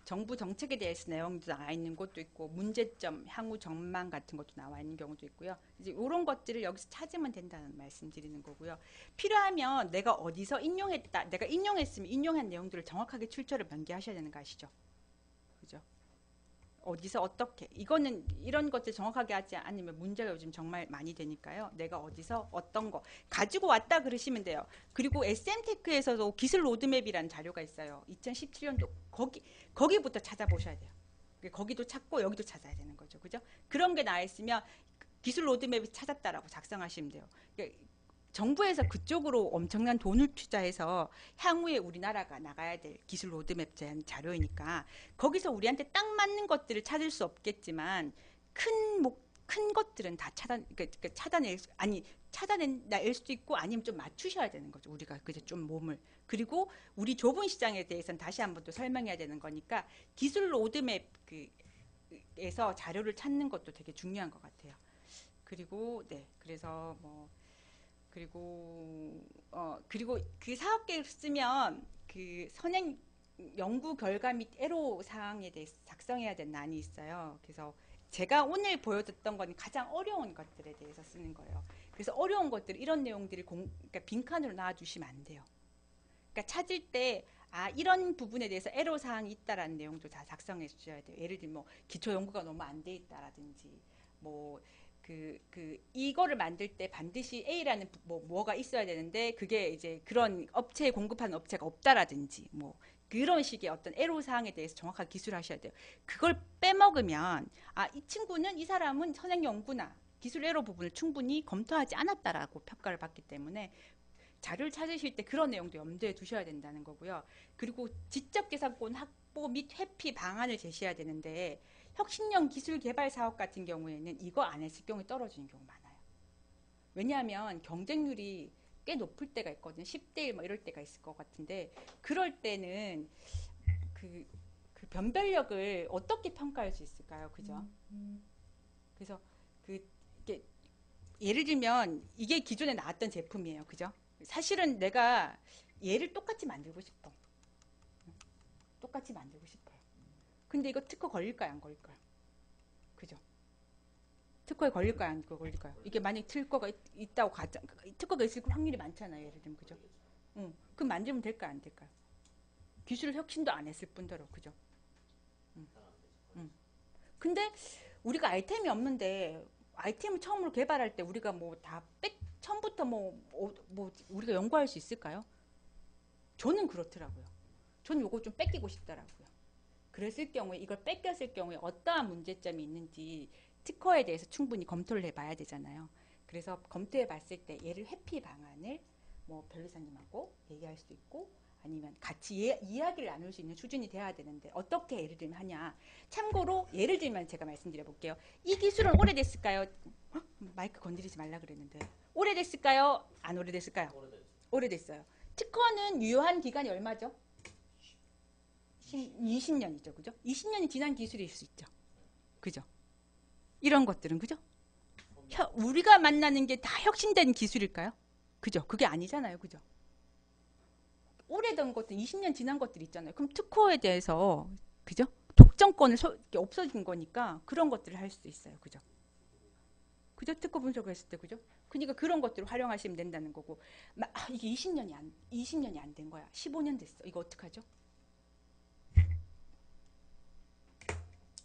정부 정책에 대해서 내용도 나와 있는 것도 있고, 문제점, 향후 전망 같은 것도 나와 있는 경우도 있고요. 이제 이런 것들을 여기서 찾으면 된다는 말씀드리는 거고요. 필요하면 내가 어디서 인용했다, 내가 인용했으면 인용한 내용들을 정확하게 출처를 명기하셔야 되는 거 아시죠? 그죠? 어디서 어떻게, 이거는 이런 것들 정확하게 하지 않으면 문제가 요즘 정말 많이 되니까요. 내가 어디서 어떤 거 가지고 왔다 그러시면 돼요. 그리고 SM테크에서도 기술 로드맵이라는 자료가 있어요. 2017년도 거기부터 찾아보셔야 돼요. 거기도 찾고 여기도 찾아야 되는 거죠. 그죠? 그런 게 나와 있으면 기술 로드맵을 찾았다라고 작성하시면 돼요. 정부에서 그쪽으로 엄청난 돈을 투자해서 향후에 우리나라가 나가야 될 기술 로드맵 제한 자료이니까 거기서 우리한테 딱 맞는 것들을 찾을 수 없겠지만 큰 것들은 다 찾아낼 수도 있고 아니면 좀 맞추셔야 되는 거죠. 우리가 그제 좀 몸을. 그리고 우리 좁은 시장에 대해서는 다시 한번 또 설명해야 되는 거니까 기술 로드맵 에서 자료를 찾는 것도 되게 중요한 것 같아요. 그리고 네, 그래서 뭐 그리고 그 사업 계획 쓰면 그 선행 연구 결과 및 애로 사항에 대해서 작성해야 되는 난이 있어요. 그래서 제가 오늘 보여줬던 건 가장 어려운 것들에 대해서 쓰는 거예요. 그래서 어려운 것들 이런 내용들을 그러니까 빈칸으로 놔주시면 안 돼요. 그러니까 찾을 때 이런 부분에 대해서 애로 사항이 있다라는 내용도 다 작성해 주셔야 돼요. 예를 들면 뭐 기초 연구가 너무 안 돼 있다라든지 뭐 이거를 만들 때 반드시 A라는 뭐가 있어야 되는데 그게 이제 그런 업체에 공급하는 업체가 없다라든지 뭐 그런 식의 어떤 애로 사항에 대해서 정확하게 기술하셔야 돼요. 그걸 빼먹으면 이 친구는 이 사람은 선행 연구나 기술 애로 부분을 충분히 검토하지 않았다라고 평가를 받기 때문에 자료를 찾으실 때 그런 내용도 염두에 두셔야 된다는 거고요. 그리고 지적계산권 확보 및 회피 방안을 제시해야 되는데 혁신형 기술 개발 사업 같은 경우에는 이거 안 했을 경우에 떨어지는 경우 많아요. 왜냐하면 경쟁률이 꽤 높을 때가 있거든요. 10대 1 뭐 이럴 때가 있을 것 같은데 그럴 때는 그 변별력을 어떻게 평가할 수 있을까요? 그죠? 그래서 이게 예를 들면 이게 기존에 나왔던 제품이에요. 그죠? 사실은 내가 얘를 똑같이 만들고 싶어. 똑같이 만들고 싶어요. 근데 이거 특허 걸릴까요? 안 걸릴까요? 그죠? 특허에 걸릴까요? 안 걸릴까요? 이게 만약 특허가 있다고 가정, 특허가 있을 확률이 많잖아요. 예를 들면, 그죠? 그럼 만들면 될까요? 안 될까요? 기술 혁신도 안 했을 뿐더러, 그죠? 근데 우리가 아이템이 없는데 아이템을 처음으로 개발할 때 우리가 뭐 다 처음부터 뭐 우리가 연구할 수 있을까요? 저는 그렇더라고요. 저는 요거 좀 뺏기고 싶더라고요. 그랬을 경우에 이걸 뺏겼을 경우에 어떠한 문제점이 있는지 특허에 대해서 충분히 검토를 해봐야 되잖아요. 그래서 검토해 봤을 때 얘를 회피 방안을 뭐 변리사님하고 얘기할 수도 있고 아니면 같이 이야기를 나눌 수 있는 수준이 돼야 되는데 어떻게 예를 들면 하냐. 참고로 예를 들면 제가 말씀드려 볼게요. 이 기술은 오래됐을까요? 마이크 건드리지 말라 그랬는데 오래됐을까요? 안 오래됐을까요? 오래됐어요. 특허는 유효한 기간이 얼마죠? 20년이죠. 그죠? 20년이 지난 기술일 수 있죠. 그죠? 이런 것들은 그죠? 우리가 만나는 게 다 혁신된 기술일까요? 그죠? 그게 아니잖아요. 그죠? 오래된 것들, 20년 지난 것들 있잖아요. 그럼 특허에 대해서 그죠? 독점권을 없어진 거니까 그런 것들을 할 수 있어요. 그죠? 그죠? 특허 분석을 했을 때 그죠? 그러니까 그런 것들을 활용하시면 된다는 거고 이게 20년이 안 된 거야. 15년 됐어. 이거 어떡하죠?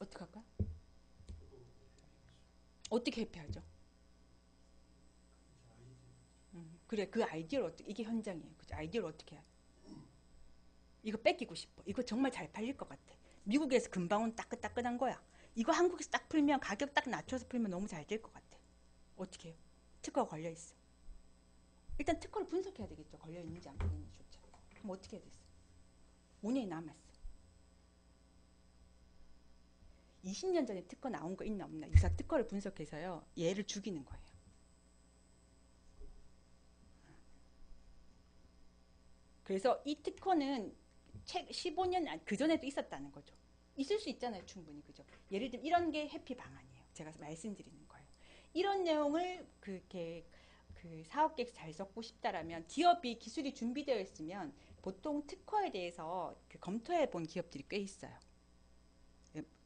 어떡할까요? 어떻게 회피하죠? 그래, 그 아이디어를 이게 현장이에요. 그죠? 아이디어를 어떻게 해야 돼? 이거 뺏기고 싶어. 이거 정말 잘 팔릴 것 같아. 미국에서 금방 온 따끈따끈한 거야. 이거 한국에서 딱 풀면 가격 딱 낮춰서 풀면 너무 잘 될 것 같아. 어떻게 해요? 특허가 걸려 있어. 일단 특허를 분석해야 되겠죠. 걸려 있는지 안 걸려 있는지조차. 그럼 어떻게 해야 됐어? 5년이 남았어. 20년 전에 특허 나온 거 있나 없나 유사 특허를 분석해서요. 얘를 죽이는 거예요. 그래서 이 특허는 책 15년 그 전에도 있었다는 거죠. 있을 수 있잖아요, 충분히. 그죠? 예를 들면 이런 게 해피 방안이에요. 제가 말씀드리는 거예요. 이런 내용을 그렇게 그 사업 계획 잘 적고 싶다라면 기업이 기술이 준비되어 있으면 보통 특허에 대해서 그 검토해 본 기업들이 꽤 있어요.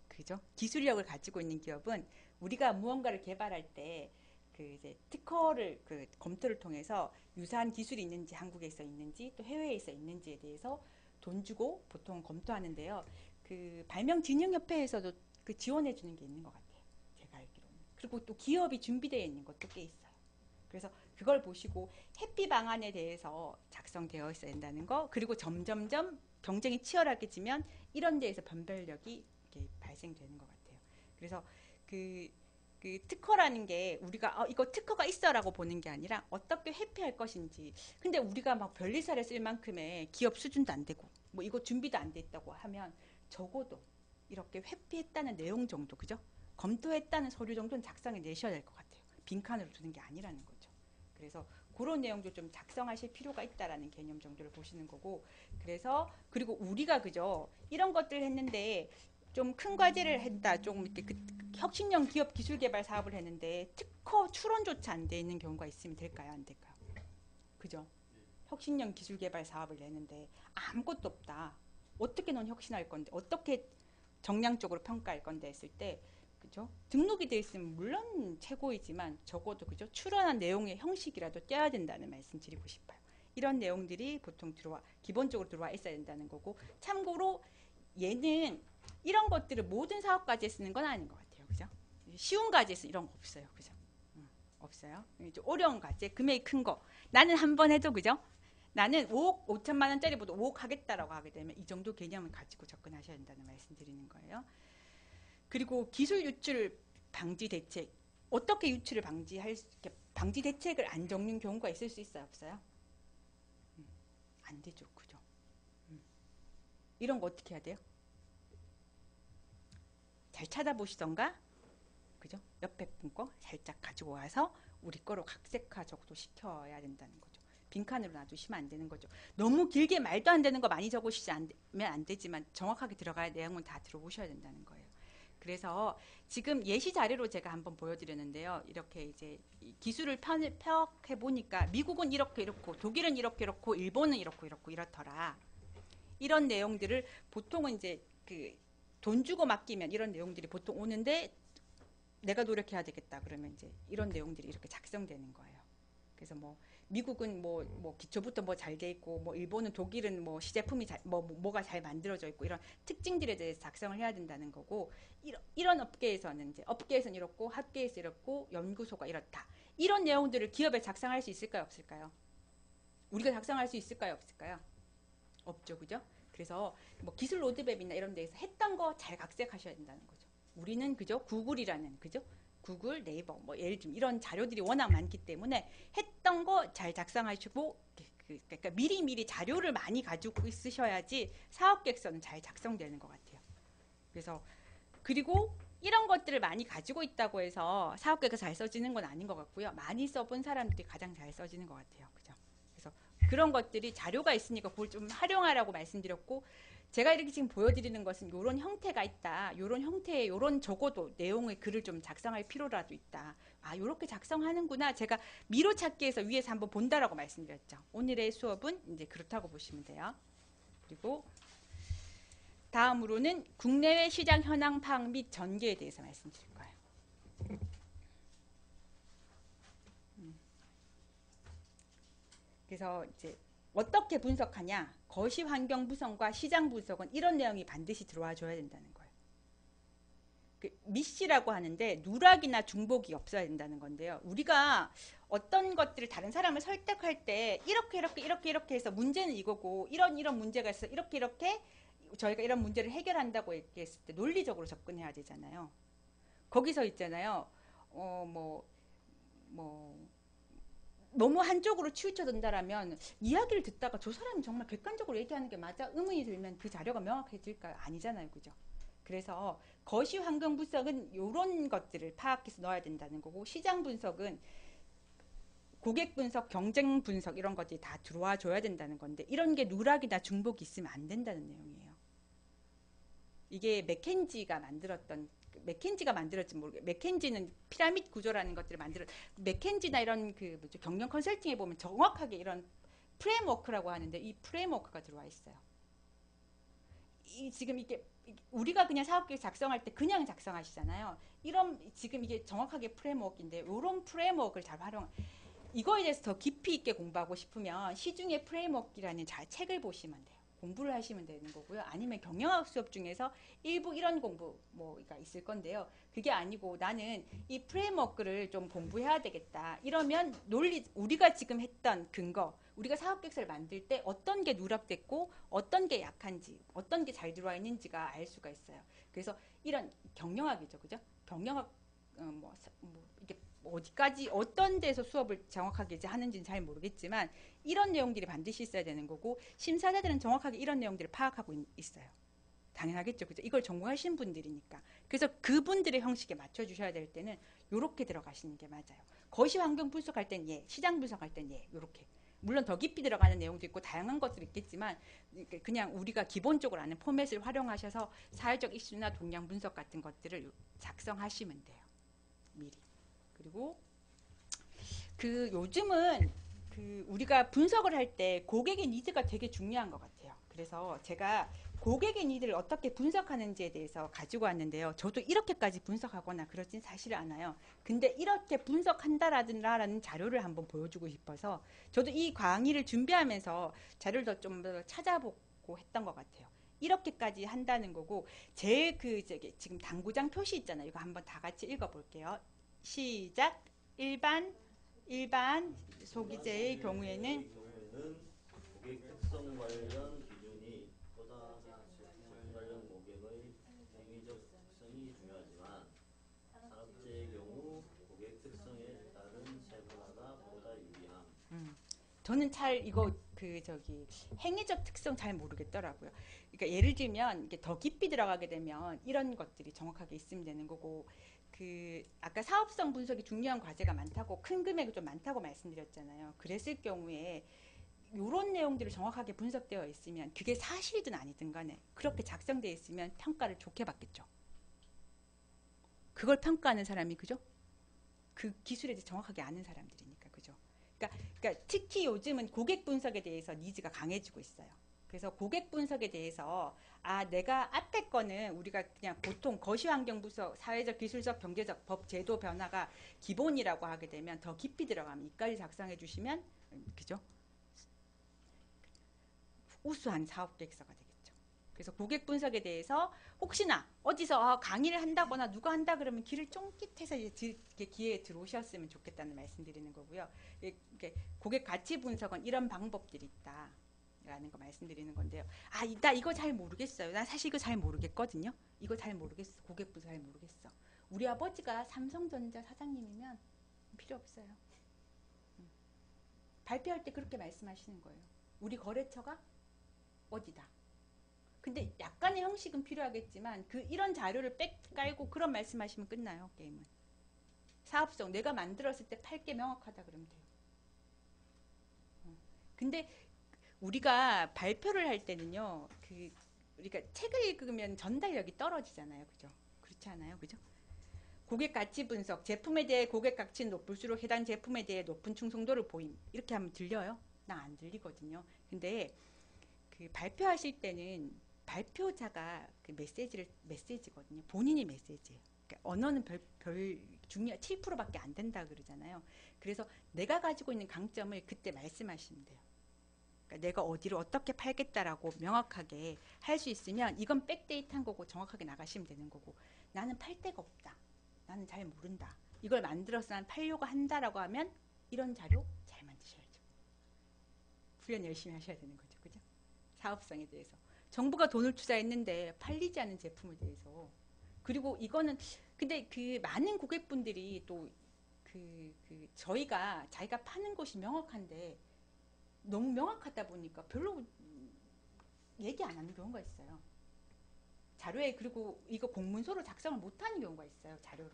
그죠? 기술력을 가지고 있는 기업은 우리가 무언가를 개발할 때 그 이제 특허를 그 검토를 통해서 유사한 기술이 있는지 한국에서 있는지 또 해외에서 있는지에 대해서 돈 주고 보통 검토하는데요. 그 발명진흥협회에서도 그 지원해 주는 게 있는 것 같아요. 제가 알기로는. 그리고 또 기업이 준비되어 있는 것도 꽤 있어요. 그래서 그걸 보시고 해피 방안에 대해서 작성되어 있어야 된다는 거. 그리고 점점점 경쟁이 치열하게지면 이런 데에서 변별력이 이렇게 발생되는 것 같아요. 그래서 그 특허라는 게 우리가 이거 특허가 있어라고 보는 게 아니라 어떻게 회피할 것인지. 근데 우리가 막 별리사를 쓸 만큼의 기업 수준도 안 되고 뭐 이거 준비도 안 돼 있다고 하면 적어도 이렇게 회피했다는 내용 정도, 그죠? 검토했다는 서류 정도는 작성해 내셔야 될 것 같아요. 빈칸으로 두는 게 아니라는 거죠. 그래서 그런 내용도 좀 작성하실 필요가 있다라는 개념 정도를 보시는 거고. 그래서 그리고 우리가 그죠? 이런 것들 했는데 좀 큰 과제를 했다. 조금 이렇게 혁신형 기업 기술 개발 사업을 했는데 특허 출원조차 안 돼 있는 경우가 있으면 될까요? 안 될까요? 그죠? 혁신형 기술 개발 사업을 내는데 아무것도 없다. 어떻게 넌 혁신할 건데? 어떻게 정량적으로 평가할 건데 했을 때, 그죠? 등록이 돼 있으면 물론 최고이지만 적어도 그죠? 출원한 내용의 형식이라도 떼야 된다는 말씀 드리고 싶어요. 이런 내용들이 보통 기본적으로 들어와 있어야 된다는 거고. 참고로 얘는 이런 것들을 모든 사업 과제에 쓰는 건 아닌 것 같아요. 그죠? 쉬운 과제에서 이런 거 없어요. 그죠? 없어요. 어려운 과제, 금액이 큰 거. 나는 한 번 해도 그죠? 나는 5억 5천만 원짜리보다 5억 하겠다라고 하게 되면 이 정도 개념을 가지고 접근하셔야 된다는 말씀 드리는 거예요. 그리고 기술 유출 방지 대책. 어떻게 유출을 방지 대책을 안 적는 경우가 있을 수 있어요? 없어요? 안 되죠. 그죠? 이런 거 어떻게 해야 돼요? 잘 찾아보시던가, 그죠? 옆에 분 거 살짝 가지고 와서 우리 거로 각색화 적도 시켜야 된다는 거죠. 빈칸으로 놔두시면 안 되는 거죠. 너무 길게 말도 안 되는 거 많이 적으시면 안 되지만 정확하게 들어갈 내용은 다 들어보셔야 된다는 거예요. 그래서 지금 예시 자료로 제가 한번 보여드렸는데요. 이렇게 이제 기술을 펴해 보니까 미국은 이렇게 이렇고 독일은 이렇게 이렇고 일본은 이렇고 이렇고 이렇더라. 이런 내용들을 보통은 이제 그 돈 주고 맡기면 이런 내용들이 보통 오는데 내가 노력해야 되겠다 그러면 이제 이런 내용들이 이렇게 작성되는 거예요. 그래서 뭐 미국은 뭐 기초부터 뭐 잘 돼 있고 뭐 일본은 독일은 뭐 시제품이 뭐가 잘 만들어져 있고 이런 특징들에 대해서 작성을 해야 된다는 거고. 이런 업계에서는 이제 업계에서는 이렇고 학계에서 이렇고 연구소가 이렇다. 이런 내용들을 기업에 작성할 수 있을까요? 없을까요? 우리가 작성할 수 있을까요? 없을까요? 없죠. 그죠? 그래서 뭐 기술 로드맵이나 이런 데에서 했던 거 잘 각색하셔야 된다는 거죠. 우리는 그죠? 구글이라는 그죠? 구글, 네이버 뭐 예를 들면 이런 자료들이 워낙 많기 때문에 했던 거 잘 작성하시고 그러니까 미리 자료를 많이 가지고 있으셔야지 사업 계획서는 잘 작성되는 것 같아요. 그래서 그리고 이런 것들을 많이 가지고 있다고 해서 사업 계획서 잘 써지는 건 아닌 것 같고요. 많이 써본 사람들이 가장 잘 써지는 것 같아요. 그죠? 그래서 그런 것들이 자료가 있으니까 그걸 좀 활용하라고 말씀드렸고, 제가 이렇게 지금 보여드리는 것은 이런 형태가 있다. 이런 형태의 이런 적어도 내용의 글을 좀 작성할 필요라도 있다. 아, 이렇게 작성하는구나. 제가 미로 찾기에서 위에서 한번 본다라고 말씀드렸죠. 오늘의 수업은 이제 그렇다고 보시면 돼요. 그리고 다음으로는 국내외 시장 현황 파악 및 전개에 대해서 말씀드릴 거예요. 그래서 이제 어떻게 분석하냐? 거시 환경 분석과 시장 분석은 이런 내용이 반드시 들어와 줘야 된다는 거예요. 미시라고 하는데 누락이나 중복이 없어야 된다는 건데요. 우리가 어떤 것들을 다른 사람을 설득할 때 이렇게 해서 문제는 이거고 이런 문제가 있어 이렇게 저희가 이런 문제를 해결한다고 얘기했을 때 논리적으로 접근해야 되잖아요. 거기서 있잖아요. 너무 한쪽으로 치우쳐든다라면 이야기를 듣다가 저 사람이 정말 객관적으로 얘기하는 게 맞아? 의문이 들면 그 자료가 명확해질까요? 아니잖아요. 그죠? 그래서 거시 환경 분석은 이런 것들을 파악해서 넣어야 된다는 거고, 시장 분석은 고객 분석, 경쟁 분석 이런 것들이 다 들어와 줘야 된다는 건데 이런 게 누락이나 중복이 있으면 안 된다는 내용이에요. 이게 맥켄지가 만들었지 모르겠어요. 맥켄지는 피라미드 구조라는 것들을 맥켄지나 이런 그 뭐죠, 경영 컨설팅에 보면 정확하게 이런 프레임워크라고 하는데 이 프레임워크가 들어와 있어요. 지금 이게 우리가 그냥 사업계획 작성할 때 그냥 작성하시잖아요. 이런 지금 이게 정확하게 프레임워크인데 이런 프레임워크를 잘 이거에 대해서 더 깊이 있게 공부하고 싶으면 시중의 프레임워크라는 책을 보시면 돼요. 공부를 하시면 되는 거고요. 아니면 경영학 수업 중에서 일부 이런 공부 뭐가 있을 건데요. 그게 아니고 나는 이 프레임워크를 좀 공부해야 되겠다. 이러면 우리가 지금 했던 근거, 우리가 사업계획서를 만들 때 어떤 게 누락됐고 어떤 게 약한지, 어떤 게 잘 들어와 있는지가 알 수가 있어요. 그래서 이런 경영학이죠, 그죠? 경영학 이게 어디까지 어떤 데서 수업을 정확하게 이제 하는지는 잘 모르겠지만 이런 내용들이 반드시 있어야 되는 거고 심사자들은 정확하게 이런 내용들을 파악하고 있어요. 당연하겠죠, 그죠? 이걸 전공하신 분들이니까. 그래서 그분들의 형식에 맞춰주셔야 될 때는 이렇게 들어가시는 게 맞아요. 거시 환경 분석할 땐 예, 시장 분석할 땐 예, 이렇게. 물론 더 깊이 들어가는 내용도 있고 다양한 것들이 있겠지만 그냥 우리가 기본적으로 아는 포맷을 활용하셔서 사회적 이슈나 동향 분석 같은 것들을 작성하시면 돼요. 미리. 그리고 그 요즘은 그 우리가 분석을 할 때 고객의 니즈가 되게 중요한 것 같아요. 그래서 제가 고객의 니즈를 어떻게 분석하는지에 대해서 가지고 왔는데요. 저도 이렇게까지 분석하거나 그러진 사실 않아요. 근데 이렇게 분석한다라는 자료를 한번 보여주고 싶어서 저도 이 강의를 준비하면서 자료를 좀 더 찾아보고 했던 것 같아요. 이렇게까지 한다는 거고 지금 당구장 표시 있잖아요. 이거 한번 다 같이 읽어볼게요. 시작. 일반 소비재의 경우에는 고객 특성 관련 기준이 보다 제품 관련 고객의 행위적 특성이 중요하지만 산업재의 경우 고객 특성에 따른 세분화가 보다 유리함. 저는 잘 이거 행위적 특성 잘 모르겠더라고요. 그러니까 예를 들면 이게 더 깊이 들어가게 되면 이런 것들이 정확하게 있으면 되는 거고 아까 사업성 분석이 중요한 과제가 많다고 큰 금액이 좀 많다고 말씀드렸잖아요. 그랬을 경우에 이런 내용들이 정확하게 분석되어 있으면 그게 사실이든 아니든 간에 그렇게 작성되어 있으면 평가를 좋게 받겠죠. 그걸 평가하는 사람이 그죠? 그 기술에 대해서 정확하게 아는 사람들이니까 그죠? 그러니까 특히 요즘은 고객 분석에 대해서 니즈가 강해지고 있어요. 그래서 고객 분석에 대해서 내가 앞에 거는 우리가 그냥 보통 거시환경 분석, 사회적, 기술적, 경제적, 법, 제도 변화가 기본이라고 하게 되면 더 깊이 들어가면 이까지 작성해 주시면 그죠? 우수한 사업 계획서가 되겠죠. 그래서 고객 분석에 대해서 혹시나 어디서 강의를 한다거나 누가 한다 그러면 귀를 쫑깃해서 기회에 들어오셨으면 좋겠다는 말씀드리는 거고요. 고객 가치 분석은 이런 방법들이 있다. 라는 거 말씀드리는 건데요. 나 이거 잘 모르겠어요. 나 사실 이거 잘 모르겠거든요. 이거 잘 모르겠어. 고객 분석 잘 모르겠어. 우리 아버지가 삼성전자 사장님이면 필요 없어요. 발표할 때 그렇게 말씀하시는 거예요. 우리 거래처가 어디다. 근데 약간의 형식은 필요하겠지만 이런 자료를 빽 깔고 그런 말씀하시면 끝나요. 게임은. 사업성 내가 만들었을 때 팔 게 명확하다 그러면 돼요. 근데 우리가 발표를 할 때는요. 우리가 책을 읽으면 전달력이 떨어지잖아요. 그죠? 그렇지 않아요? 그죠? 고객 가치 분석, 제품에 대해 고객 가치는 높을수록 해당 제품에 대해 높은 충성도를 보임. 이렇게 하면 들려요? 나 안 들리거든요. 근데 발표하실 때는 발표자가 메시지거든요. 본인이 메시지예요. 그러니까 언어는 별 중요 7%밖에 안 된다 그러잖아요. 그래서 내가 가지고 있는 강점을 그때 말씀하시면 돼요. 그러니까 내가 어디를 어떻게 팔겠다라고 명확하게 할 수 있으면 이건 백데이터인 거고 정확하게 나가시면 되는 거고 나는 팔 데가 없다. 나는 잘 모른다. 이걸 만들어서 난 팔려고 한다라고 하면 이런 자료 잘 만드셔야죠. 훈련 열심히 하셔야 되는 거죠. 그죠? 사업성에 대해서. 정부가 돈을 투자했는데 팔리지 않은 제품에 대해서. 그리고 이거는 근데 많은 고객분들이 또 저희가 자기가 파는 것이 명확한데 너무 명확하다 보니까 별로 얘기 안 하는 경우가 있어요. 자료에 그리고 이거 공문서로 작성을 못 하는 경우가 있어요. 자료로.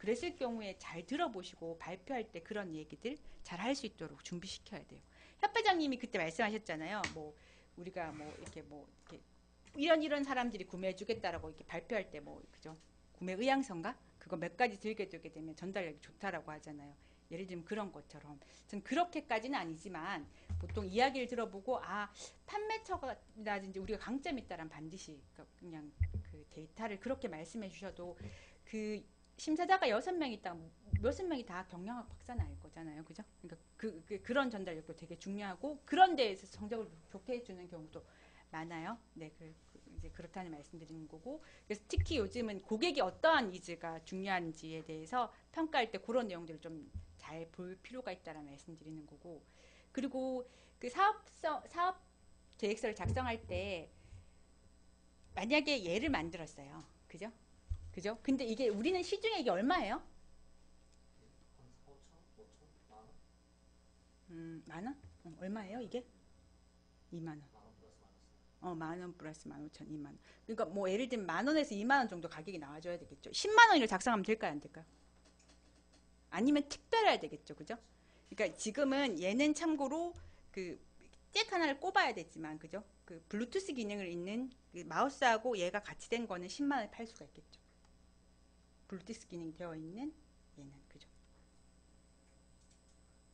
그랬을 경우에 잘 들어보시고 발표할 때 그런 얘기들 잘 할 수 있도록 준비시켜야 돼요. 협회장님이 그때 말씀하셨잖아요. 뭐 우리가 뭐 이렇게 이런 사람들이 구매해 주겠다라고 이렇게 발표할 때 뭐 그죠? 구매 의향서인가? 그거 몇 가지 들게 되게 되면 전달력이 좋다라고 하잖아요. 예를 들면 그런 것처럼 전 그렇게까지는 아니지만 보통 이야기를 들어보고 판매처라든지 우리가 강점이 있다란 반드시 그냥 그 데이터를 그렇게 말씀해 주셔도 그 심사자가 6명 있다 몇십 명이 다 경영학 박사는 아닐 거잖아요. 그죠? 그러니까 그런 전달력도 되게 중요하고 그런 데에서 성적을 좋게 해주는 경우도 많아요. 네, 이제 그렇다는 말씀드리는 거고. 그래서 특히 요즘은 고객이 어떠한 니즈가 중요한지에 대해서 평가할 때 그런 내용들을 좀 잘 볼 필요가 있다는 말씀드리는 거고. 그리고 그 사업 계획서를 작성할 때 만약에 얘를 만들었어요. 그죠? 그죠? 근데 이게 우리는 시중에 이게 얼마예요? 한 4, 5천? 5천? 만 원? 만 원? 얼마예요 이게? 2만 원. 만 원 플러스 마이너스. 만 원 플러스 15,000, 2만 원. 그러니까 뭐 예를 들면 만 원에서 2만 원 정도 가격이 나와줘야 되겠죠. 10만 원을 작성하면 될까요, 안 될까요? 아니면 특별해야 되겠죠, 그죠? 그러니까 지금은 얘는 참고로 잭 하나를 꼽아야 되지만, 그죠? 그 블루투스 기능을 있는 그 마우스하고 얘가 같이 된 거는 10만 원에 팔 수가 있겠죠. 블루투스 기능이 되어 있는 얘는, 그죠?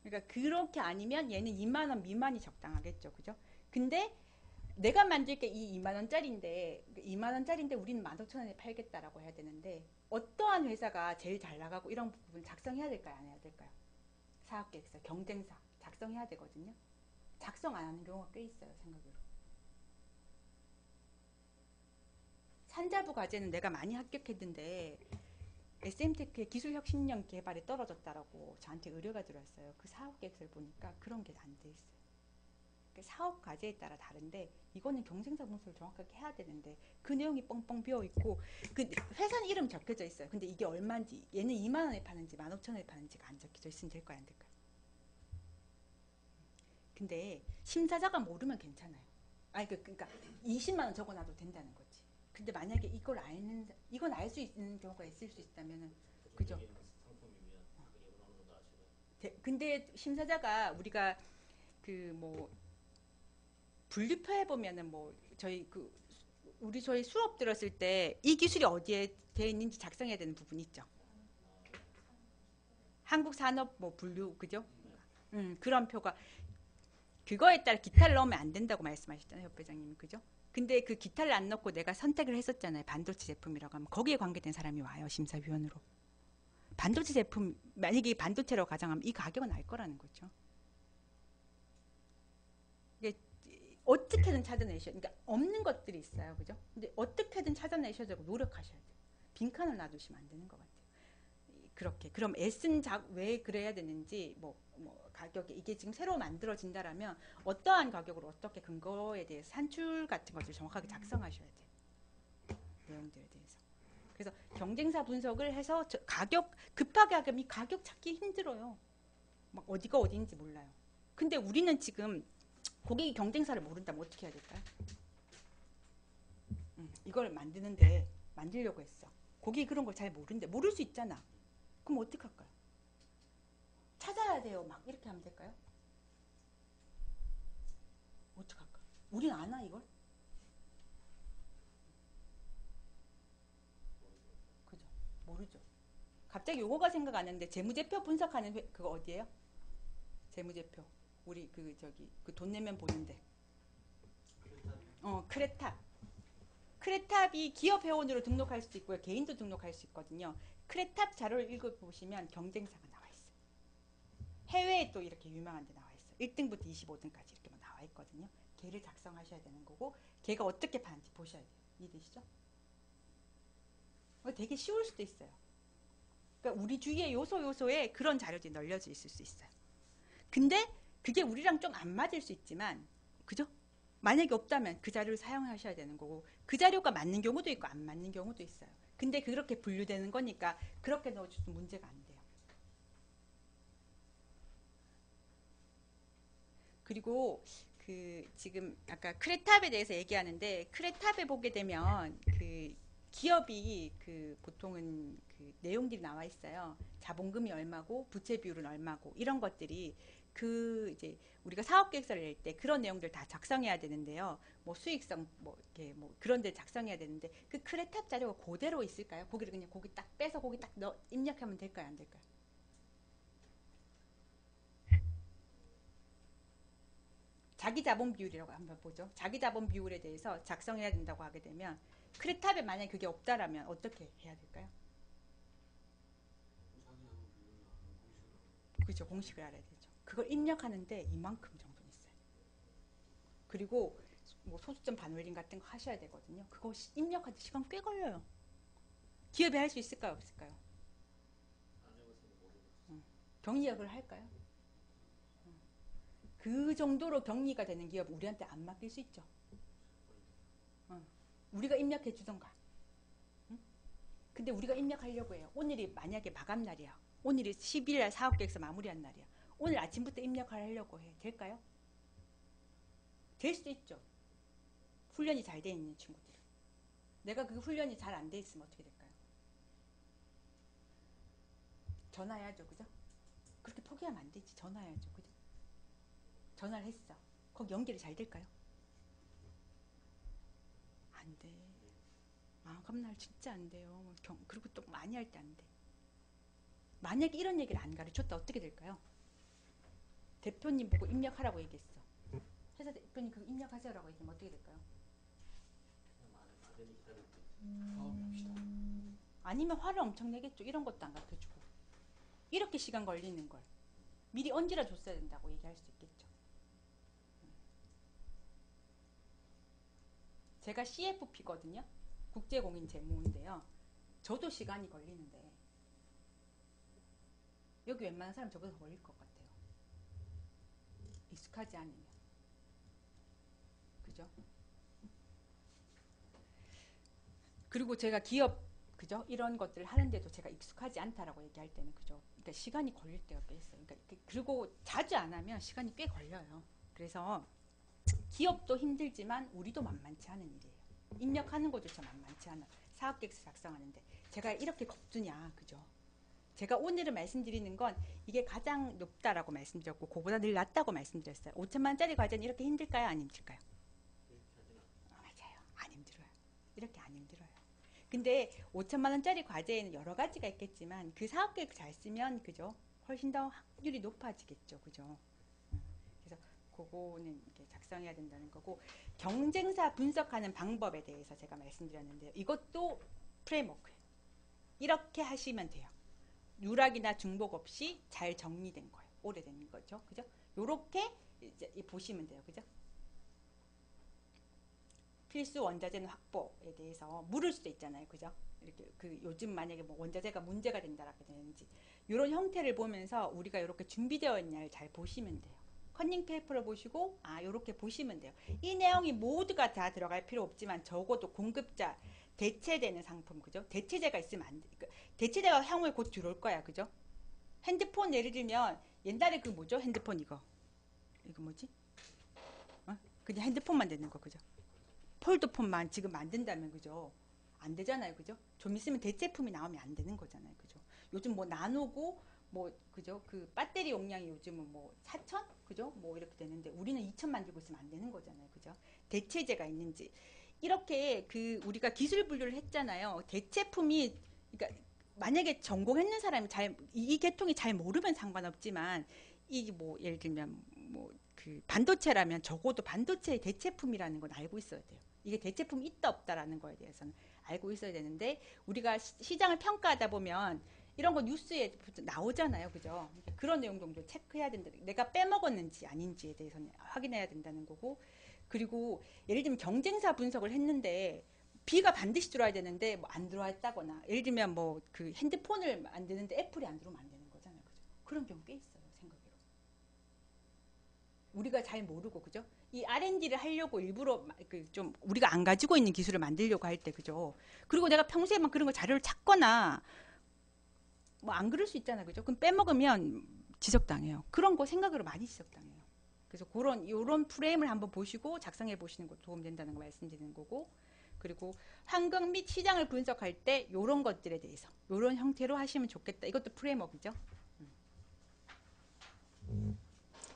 그러니까 그렇게 아니면 얘는 2만 원 미만이 적당하겠죠, 그죠? 근데 내가 만들 게 이 2만 원짜리인데 2만 원짜리인데 우리는 15,000원에 팔겠다라고 해야 되는데 어떠한 회사가 제일 잘 나가고 이런 부분 작성해야 될까요? 안 해야 될까요? 사업계획서, 경쟁사 작성해야 되거든요. 작성 안 하는 경우가 꽤 있어요, 생각으로. 산자부 과제는 내가 많이 합격했는데 SM테크의 기술혁신력 개발에 떨어졌다라고 저한테 의뢰가 들어왔어요. 그 사업계획서를 보니까 그런 게 안 돼 있어요. 사업 과제에 따라 다른데 이거는 경쟁사 분석을 정확하게 해야 되는데 그 내용이 뻥뻥 비어 있고 그 회사 이름 적혀져 있어요. 근데 이게 얼마인지 얘는 2만 원에 파는지 15,000원에 파는지가 안 적혀져 있으면 될까요, 안 될까요? 근데 심사자가 모르면 괜찮아요. 아니 그러니까 20만 원 적어놔도 된다는 거지. 근데 만약에 이건 알 수 있는 경우가 있을 수 있다면은 그죠? 상품이면 가격은 어느 정도 아시나요? 근데 심사자가 우리가 뭐 분류표해 보면은 뭐 저희 수업 들었을 때 이 기술이 어디에 되어 있는지 작성해야 되는 부분이 있죠. 한국 산업 뭐 분류 그죠? 그런 표가 그거에 따라 기타를 넣으면 안 된다고 말씀하셨잖아요, 협회장님이 그죠? 근데 그 기타를 안 넣고 내가 선택을 했었잖아요. 반도체 제품이라고 하면 거기에 관계된 사람이 와요, 심사위원으로. 반도체 제품 만약에 반도체라고 가정하면 이 가격은 알 거라는 거죠. 이게 어떻게든 찾아내셔야 그러니까 없는 것들이 있어요, 그죠? 근데 어떻게든 찾아내셔야 되고 노력하셔야 돼요. 빈칸을 놔두시면 안 되는 것 같아요. 그렇게 그럼 S는 왜 그래야 되는지 뭐 가격이 이게 지금 새로 만들어진다라면 어떠한 가격으로 어떻게 근거에 대해서 산출 같은 것을 정확하게 작성하셔야 돼요. 내용들에 대해서. 그래서 경쟁사 분석을 해서 가격 급하게 하면 이 가격 찾기 힘들어요. 막 어디가 어디인지 몰라요. 근데 우리는 지금 고객이 경쟁사를 모른다면 어떻게 해야 될까요? 이걸 만들려고 했어. 고객이 그런 걸 잘 모르는데 모를 수 있잖아. 그럼 어떡할까요? 찾아야 돼요. 막 이렇게 하면 될까요? 어떡할까? 우린 아나 이걸? 그죠? 모르죠. 갑자기 요거가 생각 안 나는데 재무제표 분석하는 그거 어디예요? 재무제표. 우리 그 돈 내면 보는데. 크레탑. 크레탑이 기업 회원으로 등록할 수도 있고요. 개인도 등록할 수 있거든요. 크레탑 자료를 읽어보시면 경쟁사가 나와 있어요. 해외에 또 이렇게 유명한 데 나와 있어요. 1등부터 25등까지 이렇게 나와 있거든요. 걔를 작성하셔야 되는 거고 걔가 어떻게 파는지 보셔야 돼요. 이해되시죠? 되게 쉬울 수도 있어요. 그러니까 우리 주위의 요소에 그런 자료들이 널려져 있을 수 있어요. 근데 그게 우리랑 좀 안 맞을 수 있지만 그죠? 만약에 없다면 그 자료를 사용하셔야 되는 거고 그 자료가 맞는 경우도 있고 안 맞는 경우도 있어요. 근데 그렇게 분류되는 거니까 그렇게 넣어줘도 문제가 안 돼요. 그리고 지금 아까 크레탑에 대해서 얘기하는데 크레탑에 보게 되면 기업이 그 보통은 그 내용들이 나와 있어요. 자본금이 얼마고 부채 비율은 얼마고 이런 것들이 그 이제 우리가 사업 계획서를 낼 때 그런 내용들 다 작성해야 되는데요. 뭐 수익성 뭐 이렇게 뭐 그런 데 작성해야 되는데 그 크레탑 자료가 그대로 있을까요? 거기를 그냥 거기 딱 빼서 거기 딱 넣어 입력하면 될까요? 안 될까요? 자기 자본 비율이라고 한번 보죠. 자기 자본 비율에 대해서 작성해야 된다고 하게 되면 크레탑에 만약에 그게 없다라면 어떻게 해야 될까요? 그죠. 공식을 알아야 되죠. 그걸 입력하는데 이만큼 정도는 있어요. 그리고 뭐 소수점 반올림 같은 거 하셔야 되거든요. 그거 입력하는데 시간 꽤 걸려요. 기업이 할 수 있을까요? 없을까요? 경리역을 할까요? 그 정도로 격리가 되는 기업 우리한테 안 맡길 수 있죠. 우리가 입력해 주던가. 근데 우리가 입력하려고 해요. 오늘이 만약에 마감 날이야. 오늘이 10일 날 사업계획서 마무리한 날이야. 오늘 아침부터 입력을 하려고 해. 될까요? 될 수도 있죠. 훈련이 잘 돼 있는 친구들은. 내가 그 훈련이 잘 안 돼 있으면 어떻게 될까요? 전화해야죠. 그죠? 그렇게 포기하면 안 되지. 전화해야죠. 그죠? 전화를 했어. 거기 연결이 잘 될까요? 안 돼. 마감날 진짜 안 돼요. 그리고 또 많이 할 때 안 돼. 만약에 이런 얘기를 안 가르쳤다 어떻게 될까요? 대표님 보고 입력하라고 얘기했어. 회사 대표님 그거 입력하세요라고 얘기하면 어떻게 될까요? 아니면 화를 엄청 내겠죠. 이런 것도 안 가르쳐주고. 이렇게 시간 걸리는 걸 미리 얹으라 줬어야 된다고 얘기할 수 있겠죠. 제가 CFP거든요. 국제공인재무인데요. 저도 시간이 걸리는데 여기 웬만한 사람 저보다 더 걸릴 것 같아요. 익숙하지 않으면. 그죠? 그리고 제가 기업 그죠? 이런 것들을 하는데도 제가 익숙하지 않다라고 얘기할 때는 그죠? 그러니까 시간이 걸릴 때가 꽤 있어요. 그러니까 그리고 자주 안 하면 시간이 꽤 걸려요. 그래서 기업도 힘들지만 우리도 만만치 않은 일이에요. 입력하는 것조차 만만치 않아. 사업계획서 작성하는데 제가 이렇게 겁주냐, 그죠? 제가 오늘은 말씀드리는 건 이게 가장 높다라고 말씀드렸고 그보다 늘 낫다고 말씀드렸어요. 5천만 원짜리 과제는 이렇게 힘들까요? 안 힘들까요? 맞아요. 안 힘들어요. 이렇게 안 힘들어요. 근데 5천만 원짜리 과제에는 여러 가지가 있겠지만 그 사업계획 잘 쓰면 그죠? 훨씬 더 확률이 높아지겠죠. 그죠? 그래서 그거는 이렇게 작성해야 된다는 거고 경쟁사 분석하는 방법에 대해서 제가 말씀드렸는데요. 이것도 프레임워크예요. 이렇게 하시면 돼요. 누락이나 중복 없이 잘 정리된 거예요. 오래된 거죠. 그죠? 요렇게 이제 보시면 돼요. 그죠? 필수 원자재는 확보에 대해서 물을 수도 있잖아요. 그죠? 이렇게 그 요즘 만약에 뭐 원자재가 문제가 된다라고 되는지 이런 형태를 보면서 우리가 이렇게 준비되어 있냐를 잘 보시면 돼요. 컨닝 페이퍼를 보시고 이렇게 보시면 돼요. 이 내용이 모두가 다 들어갈 필요 없지만 적어도 공급자 대체되는 상품 그죠? 대체재가 있으면 안 돼. 그러니까 대체재가 향후에 곧 들어올 거야. 그죠? 핸드폰 예를 들면 옛날에 그 뭐죠? 핸드폰 이거 뭐지? 그냥 핸드폰만 되는 거 그죠? 폴더폰만 지금 만든다면 그죠? 안 되잖아요. 그죠? 좀 있으면 대체품이 나오면 안 되는 거잖아요. 그죠? 요즘 뭐 나누고 뭐 그죠? 그 배터리 용량이 요즘은 뭐 4천? 그죠? 뭐 이렇게 되는데 우리는 2천 만들고 있으면 안 되는 거잖아요. 그죠? 대체재가 있는지 이렇게 그 우리가 기술 분류를 했잖아요. 대체품이 그러니까 만약에 전공했는 사람이 이 계통이 잘 모르면 상관없지만 이 뭐 예를 들면 뭐 그 반도체라면 적어도 반도체의 대체품이라는 건 알고 있어야 돼요. 이게 대체품이 있다 없다라는 거에 대해서는 알고 있어야 되는데 우리가 시장을 평가하다 보면 이런 거 뉴스에 나오잖아요. 그죠? 그런 내용 정도 체크해야 된다. 내가 빼먹었는지 아닌지에 대해서는 확인해야 된다는 거고 그리고 예를 들면 경쟁사 분석을 했는데 B가 반드시 들어와야 되는데 뭐 안 들어와 있다거나 예를 들면 뭐 그 핸드폰을 만드는데 애플이 안 들어오면 안 되는 거잖아요. 그죠? 그런 경우 꽤 있어요. 생각으로. 우리가 잘 모르고 그죠? 이 R&D를 하려고 일부러 좀 우리가 안 가지고 있는 기술을 만들려고 할 때 그죠? 그리고 내가 평소에 막 그런 거 자료를 찾거나 뭐 안 그럴 수 있잖아요. 그죠? 그럼 빼먹으면 지적당해요. 그런 거 생각으로 많이 지적당해요. 그래서 요런 프레임을 한번 보시고 작성해 보시는 것도 도움 된다는 거 말씀드리는 거고 그리고 환경 및 시장을 분석할 때 이런 것들에 대해서 이런 형태로 하시면 좋겠다. 이것도 프레임워크죠.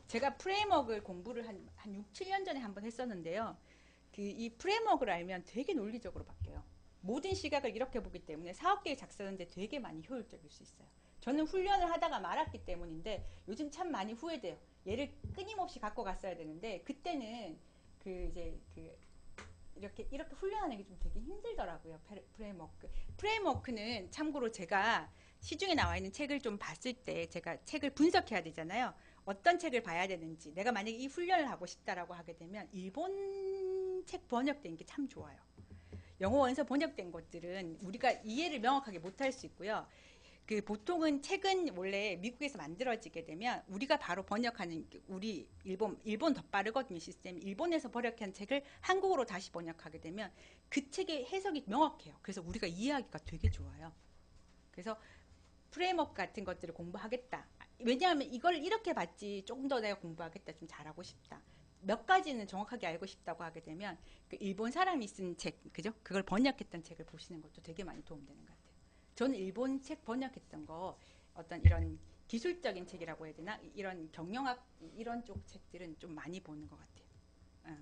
제가 프레임워크를 공부를 한 6, 7년 전에 한번 했었는데요. 이 프레임워크를 알면 되게 논리적으로 바뀌어요. 모든 시각을 이렇게 보기 때문에 사업계획 작성하는데 되게 많이 효율적일 수 있어요. 저는 훈련을 하다가 말았기 때문인데 요즘 참 많이 후회돼요. 얘를 끊임없이 갖고 갔어야 되는데 그때는 이렇게 훈련하는 게 좀 되게 힘들더라고요. 프레임워크는 참고로 제가 시중에 나와 있는 책을 좀 봤을 때 제가 책을 분석해야 되잖아요. 어떤 책을 봐야 되는지 내가 만약에 이 훈련을 하고 싶다라고 하게 되면 일본 책 번역된 게 참 좋아요. 영어 원서 번역된 것들은 우리가 이해를 명확하게 못할 수 있고요. 보통은 책은 원래 미국에서 만들어지게 되면 우리가 바로 번역하는 우리 일본 더 빠르거든요. 시스템이. 일본에서 번역한 책을 한국어로 다시 번역하게 되면 그 책의 해석이 명확해요. 그래서 우리가 이해하기가 되게 좋아요. 그래서 프레임워크 같은 것들을 공부하겠다. 왜냐하면 이걸 이렇게 봤지 조금 더 내가 공부하겠다. 좀 잘하고 싶다. 몇 가지는 정확하게 알고 싶다고 하게 되면 일본 사람이 쓴 책, 그죠? 그걸 번역했던 책을 보시는 것도 되게 많이 도움되는 것 같아요. 저는 일본 책 번역했던 거 어떤 이런 기술적인 책이라고 해야 되나? 이런 경영학 이런 쪽 책들은 좀 많이 보는 것 같아요.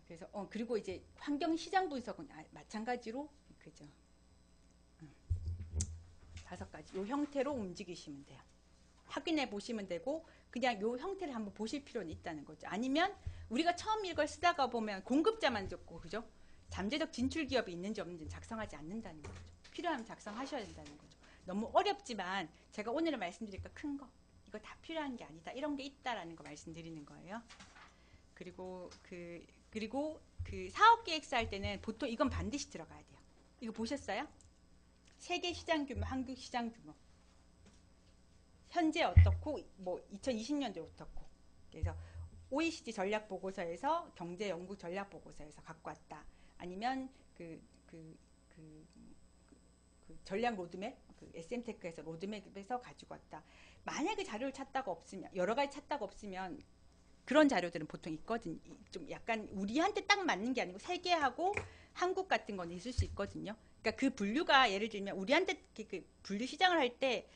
그래서 그리고 이제 환경 시장 분석은 마찬가지로 그죠. 5가지 요 형태로 움직이시면 돼요. 확인해 보시면 되고 그냥 요 형태를 한번 보실 필요는 있다는 거죠. 아니면 우리가 처음 이걸 쓰다가 보면 공급자만 적고 그죠? 잠재적 진출 기업이 있는지 없는지 작성하지 않는다는 거죠. 필요하면 작성하셔야 된다는 거죠. 너무 어렵지만 제가 오늘은 말씀드릴까 큰 거 이거 다 필요한 게 아니다. 이런 게 있다라는 거 말씀드리는 거예요. 그리고 사업 계획서 할 때는 보통 이건 반드시 들어가야 돼요. 이거 보셨어요? 세계 시장 규모, 한국 시장 규모. 현재 어떻고 뭐 2020년도에 어떻고. 그래서 OECD 전략 보고서에서 경제 연구 전략 보고서에서 갖고 왔다. 아니면 전략 로드맵, SM테크에서 로드맵에서 가지고 왔다. 만약에 자료를 찾다가 없으면 여러 가지 찾다가 없으면 그런 자료들은 보통 있거든요. 좀 약간 우리한테 딱 맞는 게 아니고 세계하고 한국 같은 건 있을 수 있거든요. 그러니까 그 분류가 예를 들면 우리한테 분류 시장을 할 때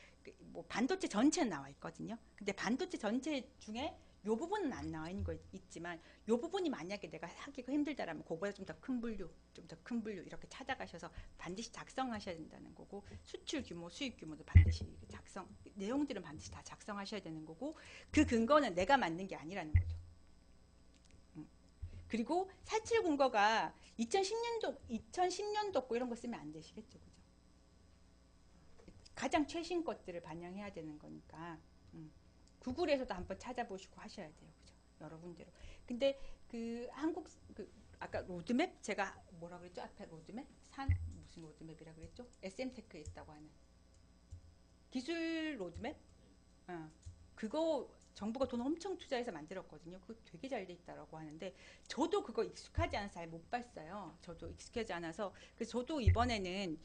뭐 반도체 전체는 나와 있거든요. 근데 반도체 전체 중에 요 부분은 안 나와 있는 거 있지만 요 부분이 만약에 내가 하기가 힘들다라면 그거보다 좀 더 큰 분류, 좀 더 큰 분류 이렇게 찾아가셔서 반드시 작성하셔야 된다는 거고 수출 규모, 수입 규모도 반드시 내용들은 반드시 다 작성하셔야 되는 거고 그 근거는 내가 만든 게 아니라는 거죠. 그리고 사칠 근거가 2010년도 거 이런 거 쓰면 안 되시겠죠, 그죠? 가장 최신 것들을 반영해야 되는 거니까. 구글에서도 한번 찾아보시고 하셔야 돼요. 그죠? 여러 군데로. 근데 아까 로드맵 제가 뭐라 그랬죠? 앞에 로드맵? 무슨 로드맵이라 그랬죠? SM테크에 있다고 하는 기술 로드맵? 그거 정부가 돈 엄청 투자해서 만들었거든요. 그거 되게 잘 돼 있다라고 하는데 저도 그거 익숙하지 않아서 잘 못 봤어요. 저도 익숙하지 않아서 그래서 저도 이번에는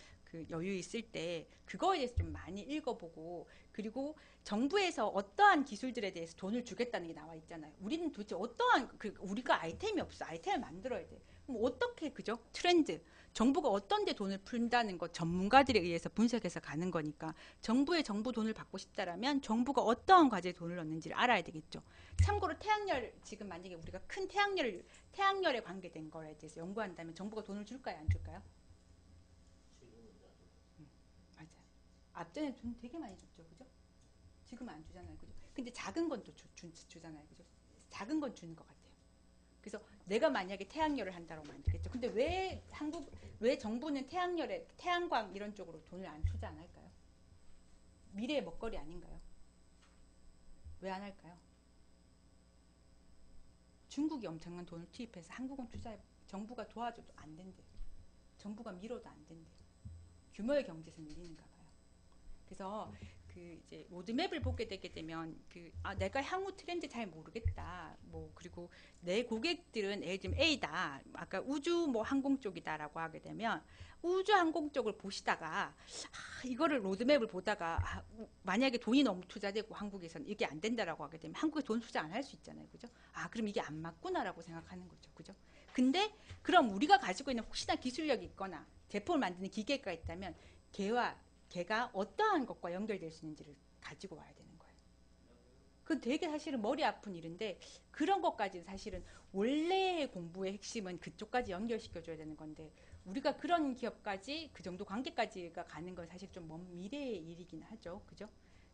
여유 있을 때 그거에 대해서 좀 많이 읽어보고 그리고 정부에서 어떠한 기술들에 대해서 돈을 주겠다는 게 나와 있잖아요. 우리는 도대체 어떠한 우리가 아이템이 없어. 아이템을 만들어야 돼. 그럼 어떻게 그죠? 트렌드 정부가 어떤 데 돈을 푼다는 것 전문가들에 의해서 분석해서 가는 거니까 정부의 정부 돈을 받고 싶다라면 정부가 어떠한 과제에 돈을 넣는지를 알아야 되겠죠. 참고로 태양열 지금 만약에 우리가 큰 태양열에 관계된 거에 대해서 연구한다면 정부가 돈을 줄까요? 안 줄까요? 맞아요. 앞전에 돈 되게 많이 줬죠. 그죠? 지금 안 주잖아요. 그죠? 근데 작은 건 또 주잖아요. 그죠? 작은 건 주는 것 같아요. 그래서 내가 만약에 태양열을 한다고 만들겠죠. 근데 왜 정부는 태양광 이런 쪽으로 돈을 안 투자 안 할까요? 미래의 먹거리 아닌가요? 왜 안 할까요? 중국이 엄청난 돈을 투입해서 한국은 정부가 도와줘도 안 된대요. 정부가 밀어도 안 된대요. 규모의 경제에서 밀리는가 봐요. 그래서 그 이제 로드맵을 보게 되게 되면 내가 향후 트렌드 잘 모르겠다. 뭐 그리고 내 고객들은 예를 들면 A다. 아까 우주 뭐 항공 쪽이다라고 하게 되면 우주 항공 쪽을 보시다가 이거를 로드맵을 보다가 만약에 돈이 너무 투자되고 한국에서는 이게 안 된다라고 하게 되면 한국에 돈 투자 안 할 수 있잖아요. 그죠? 그럼 이게 안 맞구나라고 생각하는 거죠. 그죠? 근데 그럼 우리가 가지고 있는 혹시나 기술력이 있거나 제품을 만드는 기계가 있다면 걔가 어떠한 것과 연결될 수 있는지를 가지고 와야 되는 거예요. 그건 되게 사실은 머리 아픈 일인데 그런 것까지는 사실은 원래의 공부의 핵심은 그쪽까지 연결시켜줘야 되는 건데 우리가 그런 기업까지 그 정도 관계까지가 가는 건 사실 좀 먼 미래의 일이긴 하죠. 그죠?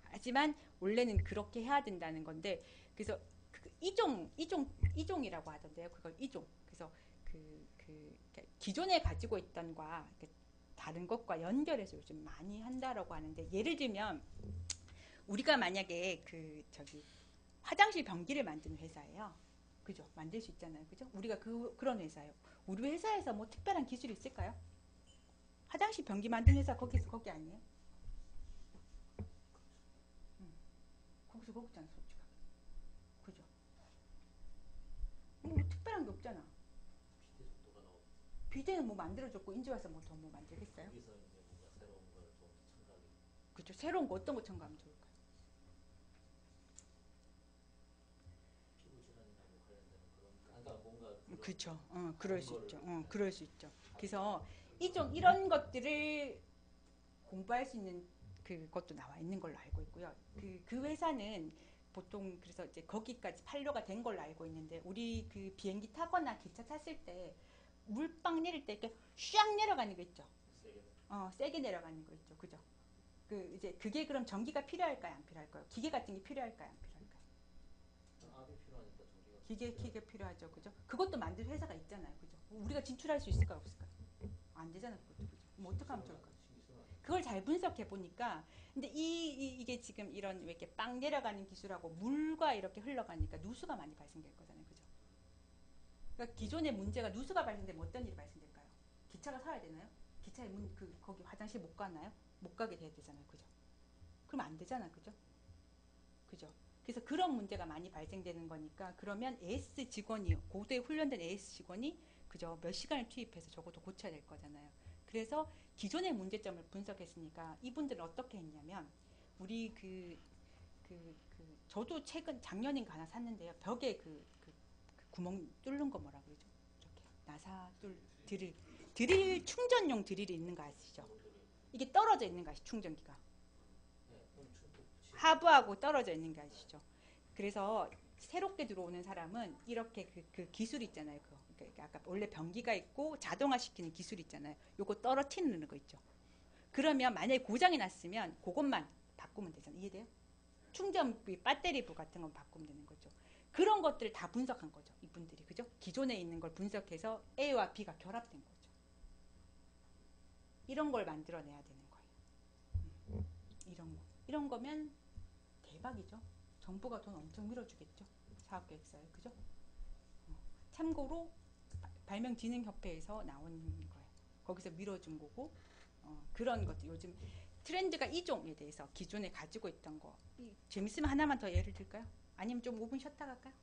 하지만 원래는 그렇게 해야 된다는 건데 그래서 이종이라고 하던데요. 그걸 이종. 그래서 기존에 가지고 있던과 다른 것과 연결해서 요즘 많이 한다라고 하는데 예를 들면 우리가 만약에 화장실 변기를 만드는 회사예요. 그죠? 만들 수 있잖아요. 그죠? 우리가 그런 회사예요. 우리 회사에서 뭐 특별한 기술이 있을까요? 화장실 변기 만드는 회사 거기 아니에요? 거기서 거기잖아, 솔직하게. 그죠? 뭐 특별한 게 없잖아. 비대 정도가 나오고 비대는 뭐 만들어줬고 인제 와서 뭐 더 뭐 만들겠어요? 거기서 이제 뭔가 새로운 걸 좀 첨가하기. 그죠? 새로운 거 어떤 거 첨가하면 좋을까요? 피부 질환이나 뭐 관련되는 그런 그러니까 뭔가 그런 그렇죠. 그럴 다른 수 거를 있죠. 네. 그럴 수 있죠. 그래서 그런 이런 것들을 공부할 수 있는 그것도 나와 있는 걸로 알고 있고요. 그 회사는 보통 그래서 이제 거기까지 판료가 된 걸로 알고 있는데 우리 그 비행기 타거나 기차 탔을 때 물방 내릴 때 이렇게 샥 내려가는 거 있죠. 세게 세게 내려가는 거 있죠. 그죠? 이제 그게 그럼 전기가 필요할까요? 안 필요할까요? 기계 같은 게 필요할까요? 안 필요할까요? 압이 필요하니까 전기가 기계 필요하죠. 그죠? 그것도 만들 회사가 있잖아요. 그죠? 우리가 진출할 수 있을까요? 없을까요? 안 되잖아요. 그것도. 그죠? 뭐 어떻게 하면 좋을까요? 그걸 잘 분석해 보니까 근데 이게 지금 이런 왜 이렇게 빵 내려가는 기술하고 물과 이렇게 흘러가니까 누수가 많이 발생될 거잖아요. 그죠? 그러니까 기존의 문제가 누수가 발생되면 어떤 일이 발생될까요? 기차가 서야 되나요? 기차에 거기 화장실 못 가나요? 못 가게 돼야 되잖아요. 그죠? 그럼 안 되잖아. 그죠? 그죠? 그래서 그런 문제가 많이 발생되는 거니까 그러면 AS 직원이 고도에 훈련된 AS 직원이 그죠? 몇 시간을 투입해서 적어도 고쳐야 될 거잖아요. 그래서 기존의 문제점을 분석했으니까 이분들은 어떻게 했냐면 우리 저도 최근 작년인가 하나 샀는데요. 벽에 구멍 뚫는 거 뭐라 그러죠? 이렇게 나사 드릴 충전용 드릴이 있는 거 아시죠? 이게 떨어져 있는 거 아시죠? 충전기가 하부하고 떨어져 있는 게 아시죠? 그래서 새롭게 들어오는 사람은 이렇게 그 기술 있잖아요. 그러니까 아까 원래 변기가 있고 자동화 시키는 기술 있잖아요. 요거 떨어뜨리는 거 있죠. 그러면 만약에 고장이 났으면 그것만 바꾸면 되잖아요. 이해돼요? 충전기, 배터리부 같은 건 바꾸면 되는 거죠. 그런 것들을 다 분석한 거죠. 이분들이. 그죠? 기존에 있는 걸 분석해서 A와 B가 결합된 거죠. 이런 걸 만들어내야 되는 거예요. 이런 거면 대박이죠. 정부가 돈 엄청 밀어주겠죠. 사업계획서에. 그죠? 참고로 발명진흥협회에서 나온 거예요. 거기서 밀어준 거고 그런 것들 요즘 트렌드가 이종에 대해서 기존에 가지고 있던 거 재밌으면 하나만 더 예를 들까요? 아니면 좀 5분 쉬었다 갈까요?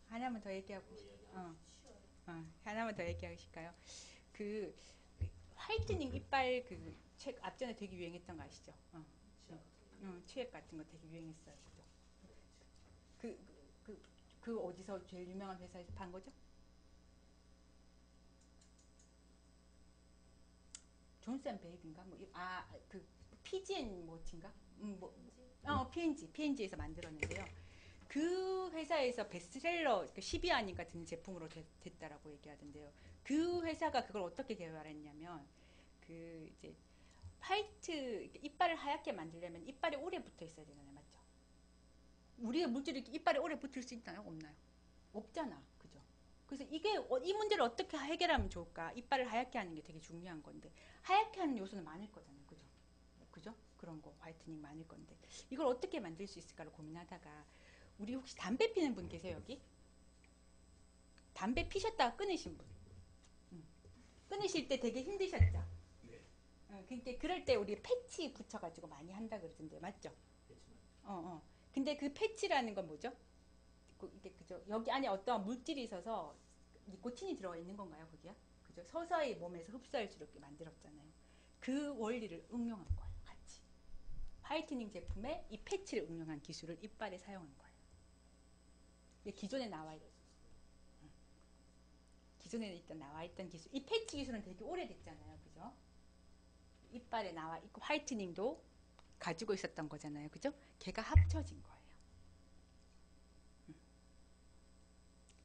하나만 더 얘기하고 하나만 더 얘기하실까요? 그 화이트닝 이빨 책 앞전에 되게 유행했던 거 아시죠? 치약 같은 거 되게 유행했어요. 그죠? 그 어디서 제일 유명한 회사에서 판 거죠? 존슨 베이비인가? PGN 뭐인가? P&G에서 만들었는데요. 그 회사에서 베스트셀러 10위 안인가 든 제품으로 됐다라고 얘기하던데요. 그 회사가 그걸 어떻게 개발했냐면 이제 화이트 이빨을 하얗게 만들려면 이빨에 오래 붙어 있어야 되잖아요, 맞죠? 우리의 물질이 이빨에 오래 붙을 수 있나요, 없나요? 없잖아, 그죠? 그래서 이 문제를 어떻게 해결하면 좋을까? 이빨을 하얗게 하는 게 되게 중요한 건데 하얗게 하는 요소는 많을 거잖아요, 그죠? 그죠? 그런 거 화이트닝 많을 건데 이걸 어떻게 만들 수 있을까를 고민하다가 우리 혹시 담배 피는 분 계세요 여기? 담배 피셨다가 끊으신 분? 끊으실 때 되게 힘드셨죠? 그러니까 그럴 때 우리 패치 붙여가지고 많이 한다 그러던데 맞죠? 근데 그 패치라는 건 뭐죠? 이게 그죠? 여기 안에 어떠한 물질이 있어서 니코틴이 들어가 있는 건가요, 거기야? 그죠? 서서히 몸에서 흡수할 수 있게 만들었잖아요. 그 원리를 응용한 거예요, 같이. 화이트닝 제품에 이 패치를 응용한 기술을 이빨에 사용한 거예요. 기존에 나와 있던 기술, 이 패치 기술은 되게 오래됐잖아요, 그죠? 이빨에 나와 있고 화이트닝도 가지고 있었던 거잖아요, 그죠? 걔가 합쳐진 거예요.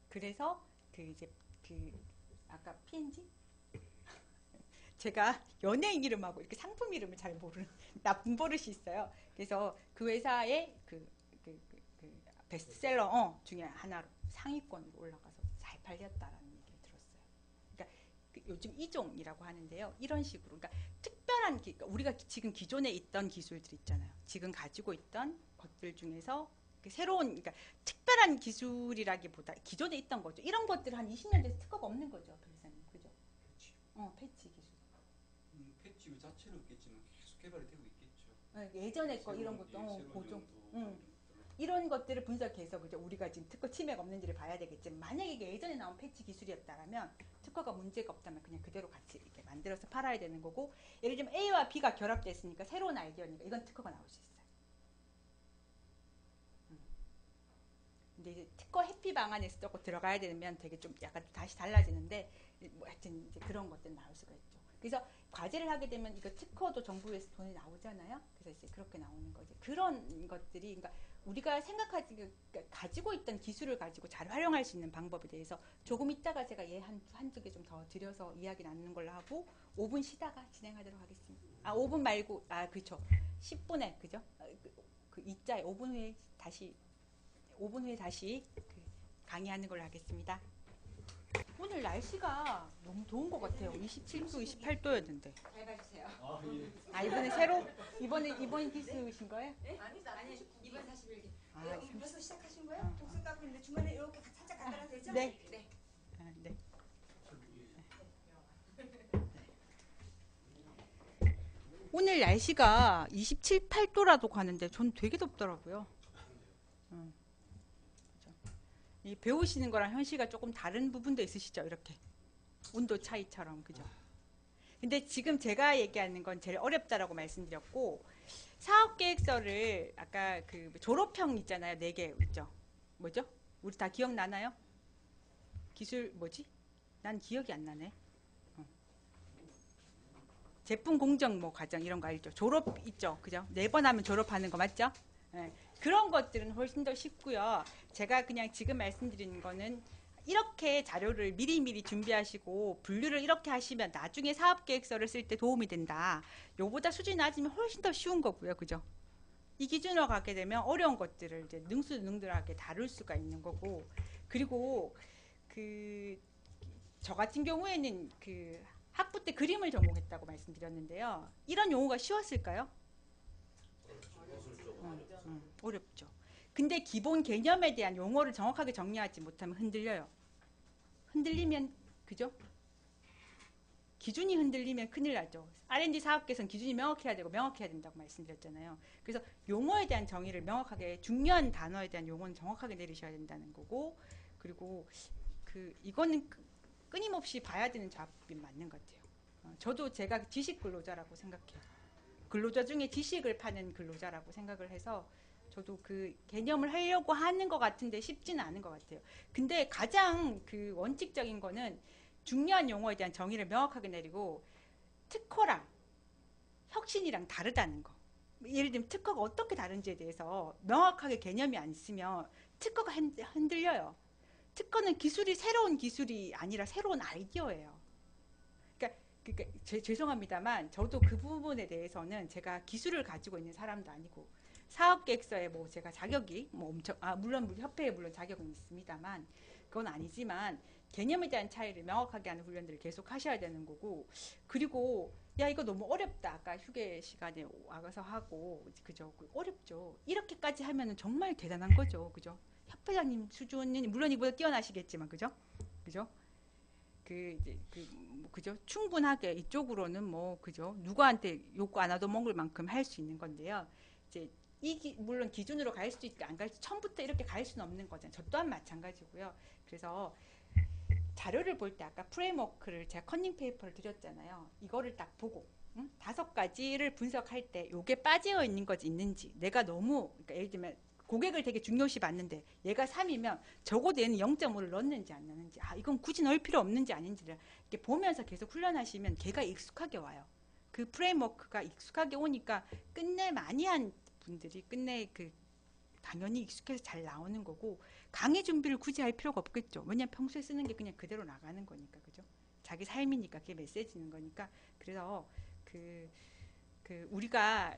그래서 그 이제 그 아까 P&G 제가 연예인 이름하고 이렇게 상품 이름을 잘 모르는 나쁜 버릇이 있어요. 그래서 그 회사의 그 베스트셀러 중에 하나로 상위권으로 올라가서 잘 팔렸다라는 얘기를 들었어요. 그러니까 요즘 이종이라고 하는데요. 이런 식으로 그러니까 특별한 그러니까 우리가 지금 기존에 있던 기술들 있잖아요. 지금 가지고 있던 것들 중에서 새로운 그러니까 특별한 기술이라기보다 기존에 있던 거죠. 이런 것들 한 20년 돼서 특허가 없는 거죠, 변호사님. 그죠? 패치 기술. 패치 자체는 없겠지만 계속 개발이 되고 있겠죠. 예전에 거 이런 것도 고정. 이런 것들을 분석해서 그죠? 우리가 지금 특허 침해가 없는지를 봐야 되겠지만 만약에 이게 예전에 나온 패치 기술이었다면 특허가 문제가 없다면 그냥 그대로 같이 이렇게 만들어서 팔아야 되는 거고 예를 들면 A와 B가 결합됐으니까 새로운 아이디어니까 이건 특허가 나올 수 있어요. 근데 이제 특허 회피 방안에서 조금 들어가야 되면 되게 좀 약간 다시 달라지는데 뭐 하여튼 이제 그런 것들 나올 수가 있죠. 그래서 과제를 하게 되면 이거 특허도 정부에서 돈이 나오잖아요. 그래서 이제 그렇게 나오는 거지. 그런 것들이 그러니까 우리가 생각하지 그러니까 가지고 있던 기술을 가지고 잘 활용할 수 있는 방법에 대해서 조금 있다가 제가 한두 개 좀 더 들여서 이야기 나누는 걸로 하고 5분 쉬다가 진행하도록 하겠습니다. 5분 말고 그렇죠. 10분에 그죠? 그 이자에 5분 후에 다시 강의하는 걸로 하겠습니다. 오늘 날씨가 너무 더운 것 같아요. 27도, 28도였는데. 잘 가주세요. 이번에 기수신 거예요? 네? 아니, 이번 41기. 벌써 시작하신 거예요? 독서 까고 있는데 중간에 이렇게 살짝 갖다 되죠? 네. 네. 네. 오늘 날씨가 27, 8도라도 가는데 전 되게 덥더라고요. 이 배우시는 거랑 현실과 조금 다른 부분도 있으시죠? 이렇게 온도 차이처럼 그죠? 근데 지금 제가 얘기하는 건 제일 어렵다라고 말씀드렸고 사업계획서를 아까 그 졸업형 있잖아요. 4개 있죠? 뭐죠? 우리 다 기억나나요? 기술 뭐지? 난 기억이 안 나네. 제품 공정 뭐 과정 이런 거 알죠? 졸업 있죠? 그죠? 4번 하면 졸업하는 거 맞죠? 네. 그런 것들은 훨씬 더 쉽고요. 제가 그냥 지금 말씀드리는 거는 이렇게 자료를 미리미리 준비하시고 분류를 이렇게 하시면 나중에 사업계획서를 쓸 때 도움이 된다. 요보다 수준이 낮으면 훨씬 더 쉬운 거고요. 그죠? 이 기준으로 가게 되면 어려운 것들을 이제 능수능들하게 다룰 수가 있는 거고 그리고 저 같은 경우에는 그 학부 때 그림을 전공했다고 말씀드렸는데요. 이런 용어가 쉬웠을까요? 어렵죠. 근데 기본 개념에 대한 용어를 정확하게 정리하지 못하면 흔들려요. 흔들리면 그죠? 기준이 흔들리면 큰일 나죠. R&D 사업계에서는 기준이 명확해야 되고 명확해야 된다고 말씀드렸잖아요. 그래서 용어에 대한 정의를 명확하게 중요한 단어에 대한 용어는 정확하게 내리셔야 된다는 거고 그리고 이거는 끊임없이 봐야 되는 작업이 맞는 것 같아요. 저도 제가 지식 근로자라고 생각해요. 근로자 중에 지식을 파는 근로자라고 생각을 해서 저도 그 개념을 하려고 하는 것 같은데 쉽지는 않은 것 같아요. 근데 가장 그 원칙적인 거는 중요한 용어에 대한 정의를 명확하게 내리고 특허랑 혁신이랑 다르다는 거. 예를 들면 특허가 어떻게 다른지에 대해서 명확하게 개념이 안 있으면 특허가 흔들려요. 특허는 새로운 기술이 아니라 새로운 아이디어예요. 그러니까 죄송합니다만 저도 그 부분에 대해서는 제가 기술을 가지고 있는 사람도 아니고 사업계획서에 뭐 제가 자격이 뭐 엄청 물론 우리 협회에 물론 자격은 있습니다만 그건 아니지만 개념에 대한 차이를 명확하게 하는 훈련들을 계속 하셔야 되는 거고 그리고 야 이거 너무 어렵다 아까 휴게 시간에 와서 하고 그죠 어렵죠 이렇게까지 하면은 정말 대단한 거죠 그죠 협회장님 수준은 물론 이보다 뛰어나시겠지만 그죠 그죠? 충분하게 이쪽으로는 뭐 그죠? 누구한테 욕구 안 하도 먹을 만큼 할 수 있는 건데요. 이제 물론 기준으로 갈 수도 있고 안 갈 수, 처음부터 이렇게 갈 수는 없는 거잖아요. 저 또한 마찬가지고요. 그래서 자료를 볼 때 아까 프레임워크를 제가 컨닝 페이퍼를 드렸잖아요. 이거를 딱 보고 5가지를 분석할 때 요게 빠져 있는 것이 있는지, 내가 너무 그러니까 예를 들면 고객을 되게 중요시 봤는데 얘가 3이면 적어도 얘는 0.5를 넣는지 안 넣는지, 이건 굳이 넣을 필요 없는지 아닌지를 이렇게 보면서 계속 훈련하시면 걔가 익숙하게 와요. 그 프레임워크가 익숙하게 오니까 끝내 많이 한 분들이 끝내 당연히 익숙해서 잘 나오는 거고, 강의 준비를 굳이 할 필요가 없겠죠. 왜냐면 평소에 쓰는 게 그냥 그대로 나가는 거니까, 그죠? 자기 삶이니까 그게 메시지는 거니까. 그래서 우리가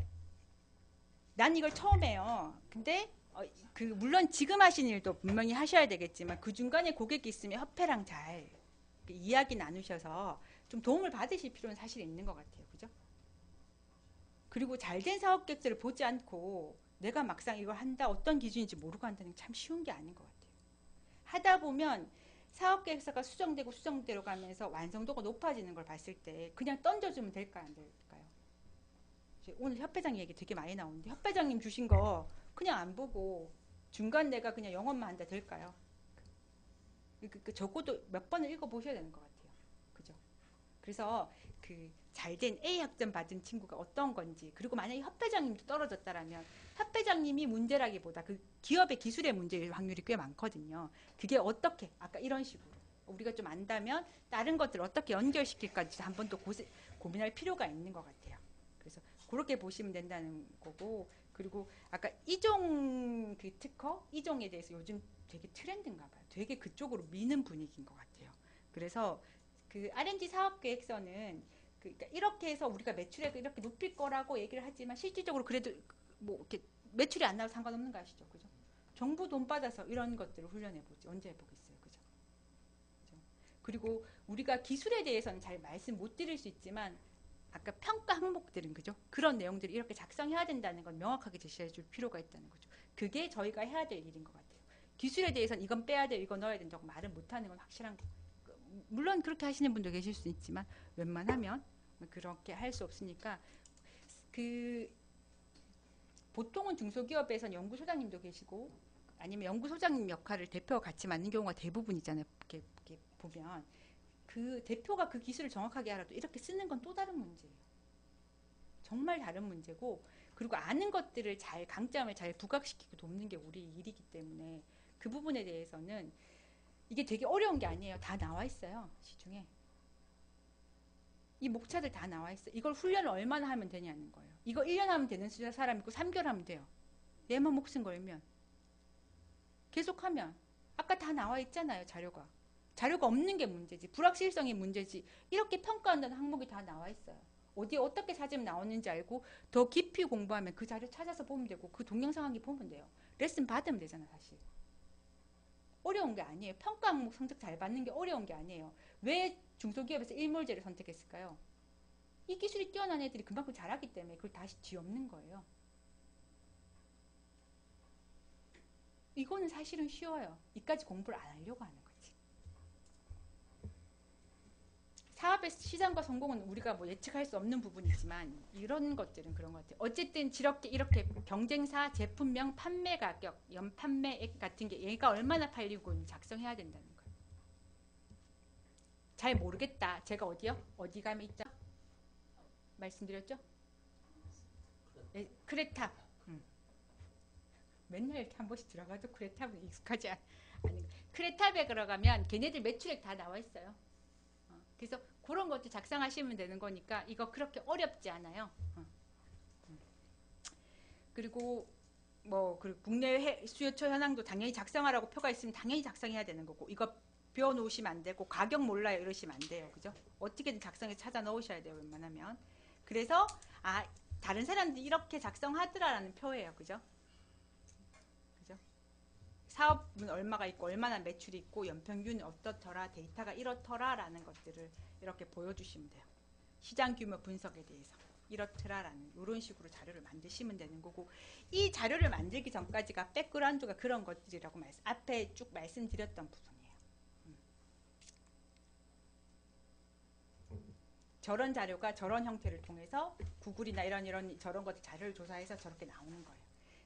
난 이걸 처음 해요. 근데 물론 지금 하신 일도 분명히 하셔야 되겠지만 그 중간에 고객이 있으면 협회랑 잘 이야기 나누셔서 좀 도움을 받으실 필요는 사실 있는 것 같아요. 그죠? 그리고 잘된 사업 계획서를 보지 않고 내가 막상 이걸 한다, 어떤 기준인지 모르고 한다는 게 참 쉬운 게 아닌 것 같아요. 하다 보면 사업 계획서가 수정되고 가면서 완성도가 높아지는 걸 봤을 때 그냥 던져주면 될까요, 안 될까요? 오늘 협회장 얘기 되게 많이 나오는데 협회장님 주신 거 그냥 안 보고 중간 내가 그냥 영업만 한다 될까요? 적어도 몇 번을 읽어보셔야 되는 것 같아요. 그죠? 그래서 잘된 A 학점 받은 친구가 어떤 건지, 그리고 만약에 협회장님도 떨어졌다라면 협회장님이 문제라기보다 그 기업의 기술의 문제일 확률이 꽤 많거든요. 그게 어떻게, 아까 이런 식으로 우리가 좀 안다면 다른 것들을 어떻게 연결시킬까지 한번 또 고민할 필요가 있는 것 같아요. 그래서 그렇게 보시면 된다는 거고, 그리고 아까 이종 특허, 이종에 대해서 요즘 되게 트렌드인가 봐요. 되게 그쪽으로 미는 분위기인 것 같아요. 그래서 R&D 사업계획서는 그러니까 이렇게 해서 우리가 매출액을 이렇게 높일 거라고 얘기를 하지만 실질적으로 그래도 뭐 이렇게 매출이 안 나와도 상관없는 거 아시죠? 그죠? 정부 돈 받아서 이런 것들을 훈련해 보지 언제 해보겠어요? 그죠? 그리고 우리가 기술에 대해서는 잘 말씀 못 드릴 수 있지만 아까 평가 항목들은 그죠? 그런 내용들이 이렇게 작성해야 된다는 건 명확하게 제시해 줄 필요가 있다는 거죠. 그게 저희가 해야 될 일인 것 같아요. 기술에 대해서는 이건 빼야 돼, 이거 넣어야 된다고 말을 못하는 건 확실한 거. 물론 그렇게 하시는 분도 계실 수 있지만 웬만하면 그렇게 할 수 없으니까 보통은 중소기업에서는 연구소장님도 계시고 아니면 연구소장님 역할을 대표가 같이 맡는 경우가 대부분이잖아요. 이렇게 보면 그 대표가 그 기술을 정확하게 알아도 이렇게 쓰는 건 또 다른 문제예요. 정말 다른 문제고, 그리고 아는 것들을 잘 강점을 잘 부각시키고 돕는 게 우리 일이기 때문에 그 부분에 대해서는 이게 되게 어려운 게 아니에요. 다 나와 있어요. 시중에. 이 목차들 다 나와 있어요. 이걸 훈련을 얼마나 하면 되냐는 거예요. 이거 1년 하면 되는 사람 있고 3개월 하면 돼요. 얘만 목숨 걸면. 계속하면. 아까 다 나와 있잖아요. 자료가 없는 게 문제지. 불확실성이 문제지. 이렇게 평가한다는 항목이 다 나와 있어요. 어디에 어떻게 찾으면 나오는지 알고 더 깊이 공부하면 그 자료 찾아서 보면 되고 그 동영상 한 개 보면 돼요. 레슨 받으면 되잖아 사실. 어려운 게 아니에요. 평가 항목 성적 잘 받는 게 어려운 게 아니에요. 왜 중소기업에서 일몰제를 선택했을까요? 이 기술이 뛰어난 애들이 그만큼 잘하기 때문에 그걸 다시 뒤엎는 거예요. 이거는 사실은 쉬워요. 이까지 공부를 안 하려고 하는 거지. 사업의 시장과 성공은 우리가 뭐 예측할 수 없는 부분이지만 이런 것들은 그런 것 같아요. 어쨌든 이렇게 경쟁사, 제품명, 판매 가격, 연판매액 같은 게 얘가 얼마나 팔리고 있는지 작성해야 된다는 거예요. 잘 모르겠다. 제가 어디 가면 있죠? 말씀드렸죠? 네, 크레탑. 맨날 이렇게 한 번씩 들어가도 크레탑은 익숙하지 않은 크레탑에 들어가면 걔네들 매출액 다 나와 있어요. 그래서 그런 것도 작성하시면 되는 거니까 이거 그렇게 어렵지 않아요. 그리고 국내 수요처 현황도 당연히 작성하라고 표가 있으면 당연히 작성해야 되는 거고, 이거 비워놓으시면 안 되고 가격 몰라요 이러시면 안 돼요. 그죠? 어떻게든 작성해서 찾아 넣으셔야 돼요. 웬만하면. 그래서 다른 사람들이 이렇게 작성하더라라는 표예요. 그죠? 사업은 얼마가 있고 얼마나 매출이 있고 연평균이 어떻더라, 데이터가 이렇더라라는 것들을 이렇게 보여주시면 돼요. 시장 규모 분석에 대해서 이렇더라라는 이런 식으로 자료를 만드시면 되는 거고, 이 자료를 만들기 전까지가 백그라운드가 그런 것들이라고 앞에 쭉 말씀드렸던 부분이에요. 저런 자료가 저런 형태를 통해서 구글이나 이런 저런 것들 자료를 조사해서 저렇게 나오는 거예요.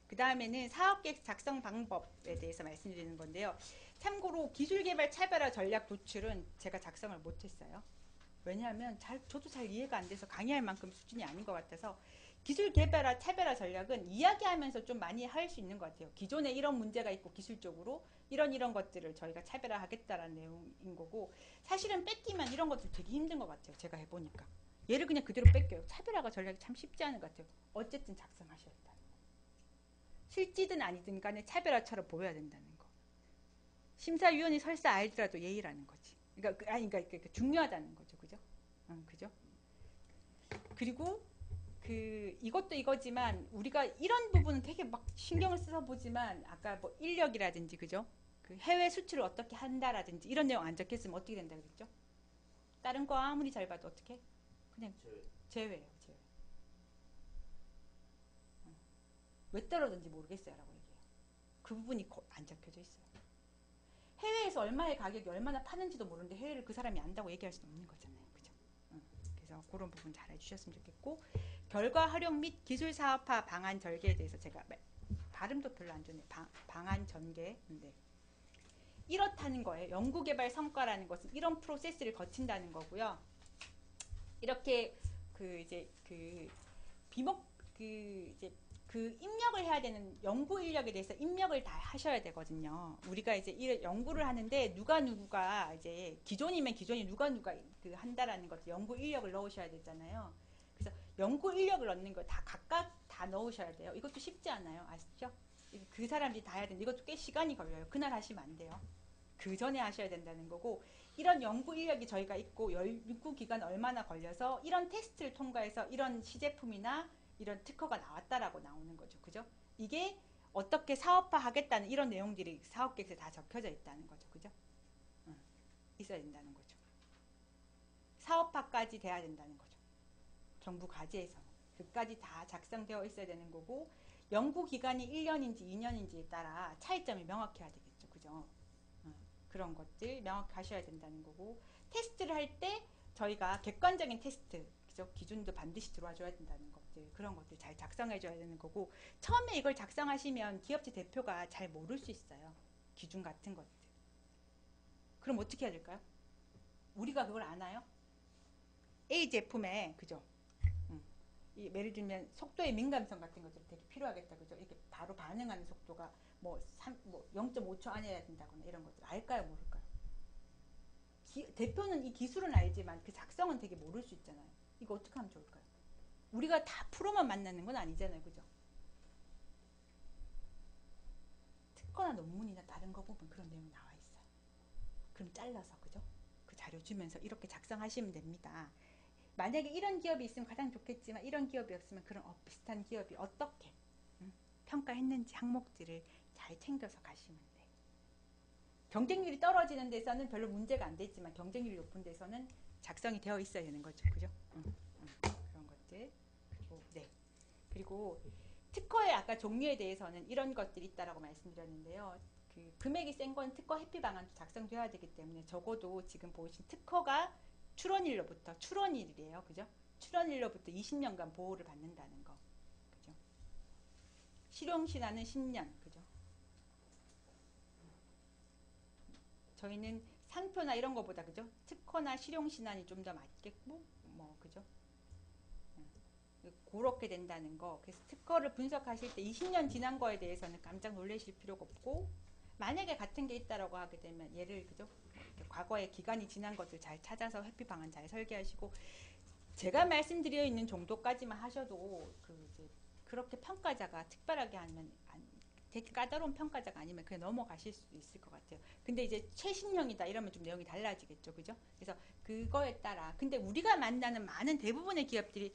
그 다음에는 사업계획 작성 방법에 대해서 말씀드리는 건데요. 참고로 기술개발 차별화 전략 도출은 제가 작성을 못했어요. 왜냐하면 저도 잘 이해가 안 돼서 강의할 만큼 수준이 아닌 것 같아서 기술개발화 차별화 전략은 이야기하면서 좀 많이 할 수 있는 것 같아요. 기존에 이런 문제가 있고 기술적으로 이런 것들을 저희가 차별화하겠다라는 내용인 거고 사실은 뺏기면 이런 것들 되게 힘든 것 같아요. 제가 해보니까. 얘를 그냥 그대로 뺏겨요. 차별화가 전략이 참 쉽지 않은 것 같아요. 어쨌든 작성하셔야 된다. 실지든 아니든 간에 차별화처럼 보여야 된다는 거. 심사위원이 설사 알더라도 예의라는 거지. 그러니까 중요하다는 거죠. 그죠? 그죠? 그리고 이것도 이거지만 우리가 이런 부분은 되게 막 신경을 써서 보지만 아까 뭐 인력이라든지 그죠? 그 해외 수출을 어떻게 한다라든지 이런 내용 안 적혔으면 어떻게 된다 그랬죠? 다른 거 아무리 잘 봐도 어떻게? 그냥 제외예요. 제외. 왜 떨어졌는지 모르겠어요 라고 얘기해요. 그 부분이 안 적혀져 있어요. 해외에서 얼마의 가격이 얼마나 파는지도 모르는데 해외를 그 사람이 안다고 얘기할 수는 없는 거잖아요. 그죠? 그래서 그런 부분 잘 해주셨으면 좋겠고 결과 활용 및 기술 사업화 방안 전개에 대해서 제가 발음도 별로 안 좋네요. 방안 전개. 네. 이렇다는 거예요. 연구개발 성과라는 것은 이런 프로세스를 거친다는 거고요. 이렇게 입력을 해야 되는 연구 인력에 대해서 입력을 다 하셔야 되거든요. 우리가 이제 연구를 하는데 누가 이제 기존이면 기존이 누가 한다라는 것도 연구 인력을 넣으셔야 되잖아요. 그래서 연구 인력을 넣는 거 다 각각 다 넣으셔야 돼요. 이것도 쉽지 않아요. 아시죠? 그 사람들이 다 해야 되는데 이것도 꽤 시간이 걸려요. 그날 하시면 안 돼요. 그 전에 하셔야 된다는 거고 이런 연구 인력이 저희가 있고 연구 기간 얼마나 걸려서 이런 테스트를 통과해서 이런 시제품이나 이런 특허가 나왔다라고 나오는 거죠. 그죠? 이게 어떻게 사업화하겠다는 이런 내용들이 사업계획서에 다 적혀져 있다는 거죠. 그죠? 있어야 된다는 거죠. 사업화까지 돼야 된다는 거죠. 정부 과제에서는. 그까지 다 작성되어 있어야 되는 거고 연구 기간이 1년인지 2년인지에 따라 차이점이 명확해야 되겠죠. 그죠? 그런 것들 명확히 하셔야 된다는 거고 테스트를 할 때 저희가 객관적인 테스트 그죠? 기준도 반드시 들어와줘야 된다는 것들 그런 것들 잘 작성해줘야 되는 거고 처음에 이걸 작성하시면 기업체 대표가 잘 모를 수 있어요. 기준 같은 것들. 그럼 어떻게 해야 될까요? 우리가 그걸 아나요? A 제품에 그죠? 예를 들면 속도의 민감성 같은 것들이 되게 필요하겠다 그죠? 이렇게 바로 반응하는 속도가 뭐 0.5초 안에 해야 된다거나 이런 것들 알까요 모를까요? 대표는 이 기술은 알지만 그 작성은 되게 모를 수 있잖아요. 이거 어떻게 하면 좋을까요? 우리가 다 프로만 만나는 건 아니잖아요. 그죠? 특허나 논문이나 다른 거 보면 그런 내용이 나와 있어요. 그럼 잘라서 그죠? 그 자료 주면서 이렇게 작성하시면 됩니다. 만약에 이런 기업이 있으면 가장 좋겠지만 이런 기업이 없으면 그런 비슷한 기업이 어떻게 평가했는지 항목들을 잘 챙겨서 가시면 돼요. 경쟁률이 떨어지는 데서는 별로 문제가 안 되지만 경쟁률이 높은 데서는 작성이 되어 있어야 되는 거죠. 그죠? 그런 것들. 그리고 특허의 아까 종류에 대해서는 이런 것들이 있다라고 말씀드렸는데요. 그 금액이 센 건 특허 회피 방안도 작성되어야 되기 때문에 적어도 지금 보이신 특허가 출원일이에요. 그죠? 출원일로부터 20년간 보호를 받는다는 거. 그죠? 실용신안은 10년. 그죠? 저희는 상표나 이런 거보다 그죠? 특허나 실용신안이 좀 더 맞겠고 뭐 그죠? 그렇게 된다는 거. 그래서 특허를 분석하실 때 20년 지난 거에 대해서는 깜짝 놀라실 필요가 없고 만약에 같은 게 있다라고 하게 되면 얘를 그죠? 과거의 기간이 지난 것들 잘 찾아서 회피 방안 잘 설계하시고 제가 말씀드려 있는 정도까지만 하셔도 그렇게 평가자가 특별하게 하면 되게 까다로운 평가자가 아니면 그냥 넘어가실 수도 있을 것 같아요. 근데 이제 최신형이다 이러면 좀 내용이 달라지겠죠. 그죠? 그래서 그거에 따라 근데 우리가 만나는 많은 대부분의 기업들이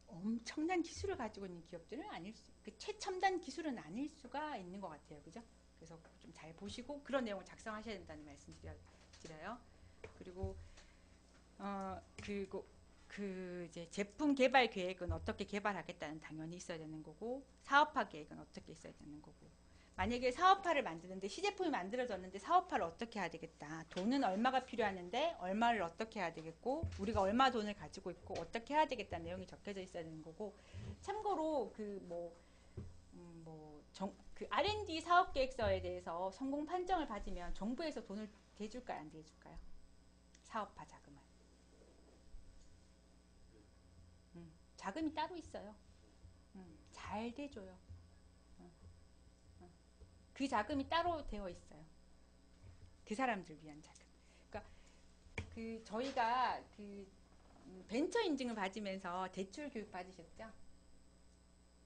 엄청난 기술을 가지고 있는 기업들은 아닐 최첨단 기술은 아닐 수가 있는 것 같아요. 그죠? 그래서 좀 잘 보시고 그런 내용을 작성하셔야 된다는 말씀 드려요. 그리고 이제 제품 개발 계획은 어떻게 개발하겠다는 당연히 있어야 되는 거고 사업화 계획은 어떻게 있어야 되는 거고 만약에 사업화를 만드는데 시제품이 만들어졌는데 사업화를 어떻게 해야 되겠다. 돈은 얼마가 필요하는데 얼마를 어떻게 해야 되겠고 우리가 얼마 돈을 가지고 있고 어떻게 해야 되겠다는 내용이 적혀져 있어야 되는 거고 참고로 그 R&D 사업 계획서에 대해서 성공 판정을 받으면 정부에서 돈을 대줄까요? 안 대줄까요? 사업화 자금을. 자금이 따로 있어요. 잘 대줘요. 그 자금이 따로 되어 있어요. 그 사람들 위한 자금. 그러니까 그 저희가 그 벤처 인증을 받으면서 대출 교육 받으셨죠?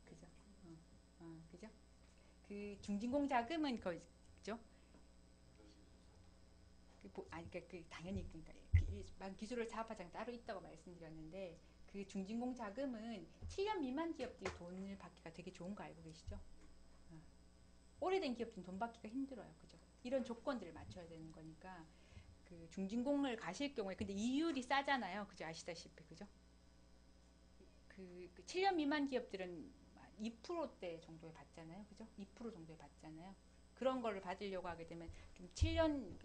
그죠? 그죠? 그 중진공 자금은 그죠? 그러니까 당연히 그러니까 기술을 사업화장 따로 있다고 말씀드렸는데 그 중진공 자금은 7년 미만 기업들이 돈을 받기가 되게 좋은 거 알고 계시죠? 오래된 기업들은 돈 받기가 힘들어요. 그죠? 이런 조건들을 맞춰야 되는 거니까 그 중진공을 가실 경우에 근데 이율이 싸잖아요. 그죠? 아시다시피 그죠? 그 7년 미만 기업들은 2%대 정도에 받잖아요. 그죠? 2% 정도에 받잖아요. 그런 거를 받으려고 하게 되면 좀 7년